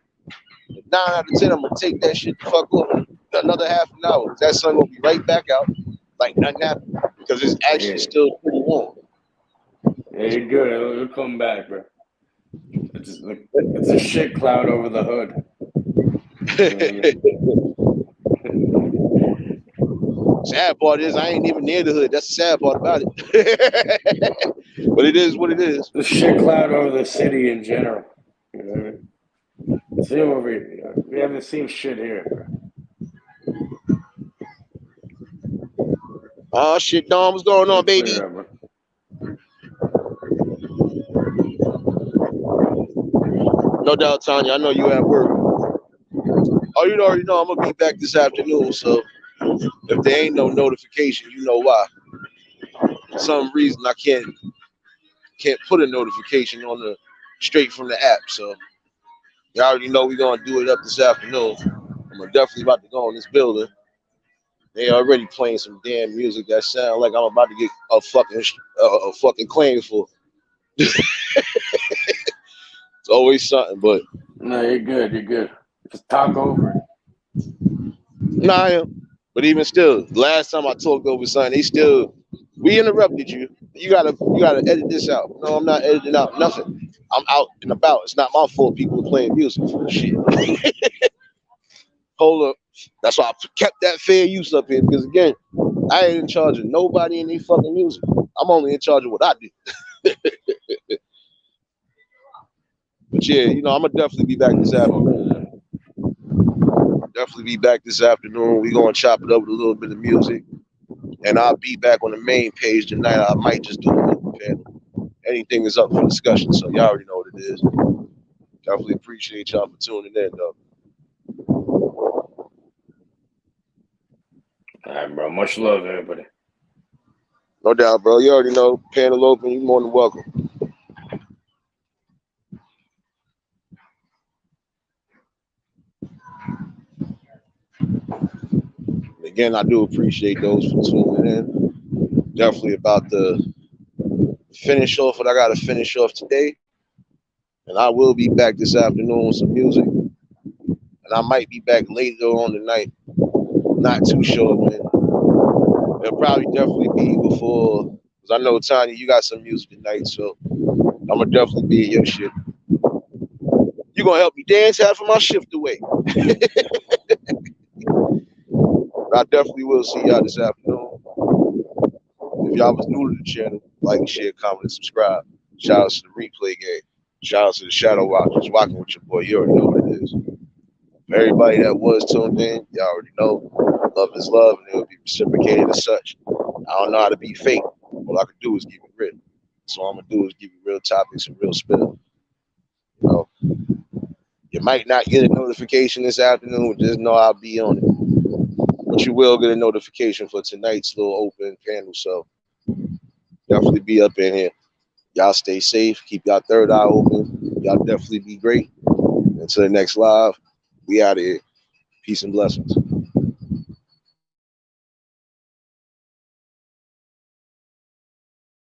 9 out of 10, I'm gonna take that shit the fuck off. Another half an hour. That sun gonna be right back out, like nothing happened. Because it's actually still pretty warm. Yeah, you're good. It'll come back, bro. It's a shit cloud over the hood. Sad part is I ain't even near the hood. That's the sad part about it. But it is what it is. The shit cloud over the city in general. You know what I mean? Same over here. We have the same shit here, bro. Oh shit, Don, what's going on, baby? Clear up, bro. No doubt, Tanya. I know you at work. Oh, you already know I'm gonna be back this afternoon. So if there ain't no notification, you know why. For some reason, I can't put a notification on the straight from the app. So you already know we're gonna do it up this afternoon. I'm definitely about to go in this building. They already playing some damn music that sound like I'm about to get a fucking claim for. It's always something, but No, you're good. You're good. Just talk over it. nah, I am. But even still, last time I talked over something, we interrupted you. You gotta edit this out. No, I'm not editing out nothing. I'm out and about. It's not my fault people are playing music. Shit. Hold up. That's why I kept that fair use up here, because again, I ain't in charge of nobody in their fucking music. I'm only in charge of what I do. But yeah, I'm gonna definitely be back this afternoon. We're gonna chop it up with a little bit of music. And I'll be back on the main page tonight. I might just do a little panel. Anything is up for discussion, so y'all already know what it is. Definitely appreciate y'all for tuning in, though. All right, bro. Much love, everybody. No doubt, bro. You already know. Panel open. You're more than welcome. Again, I do appreciate those for tuning in. Definitely about to finish off what I got to finish off today. And I will be back this afternoon with some music. And I might be back later on tonight. Not too sure when. It'll probably definitely be before, because I know, Tanya, you got some music tonight, so I'm going to definitely be in your shit. You going to help me dance half of my shift away. I definitely will see y'all this afternoon. If y'all was new to the channel, like, share, comment, and subscribe. Shout out to the replay game. Shout out to the Shadow Watchers. Rocking with your boy. You already know what it is. For everybody that was tuned in, y'all already know. Love is love, and it will be reciprocated as such. I don't know how to be fake. All I can do is keep it real. So all I'm gonna do is give you real topics and real spill. You know, you might not get a notification this afternoon. Just know I'll be on it. But you will get a notification for tonight's little open panel. So definitely be up in here. Y'all stay safe. Keep y'all third eye open. Y'all definitely be great. Until the next live, we out of here. Peace and blessings.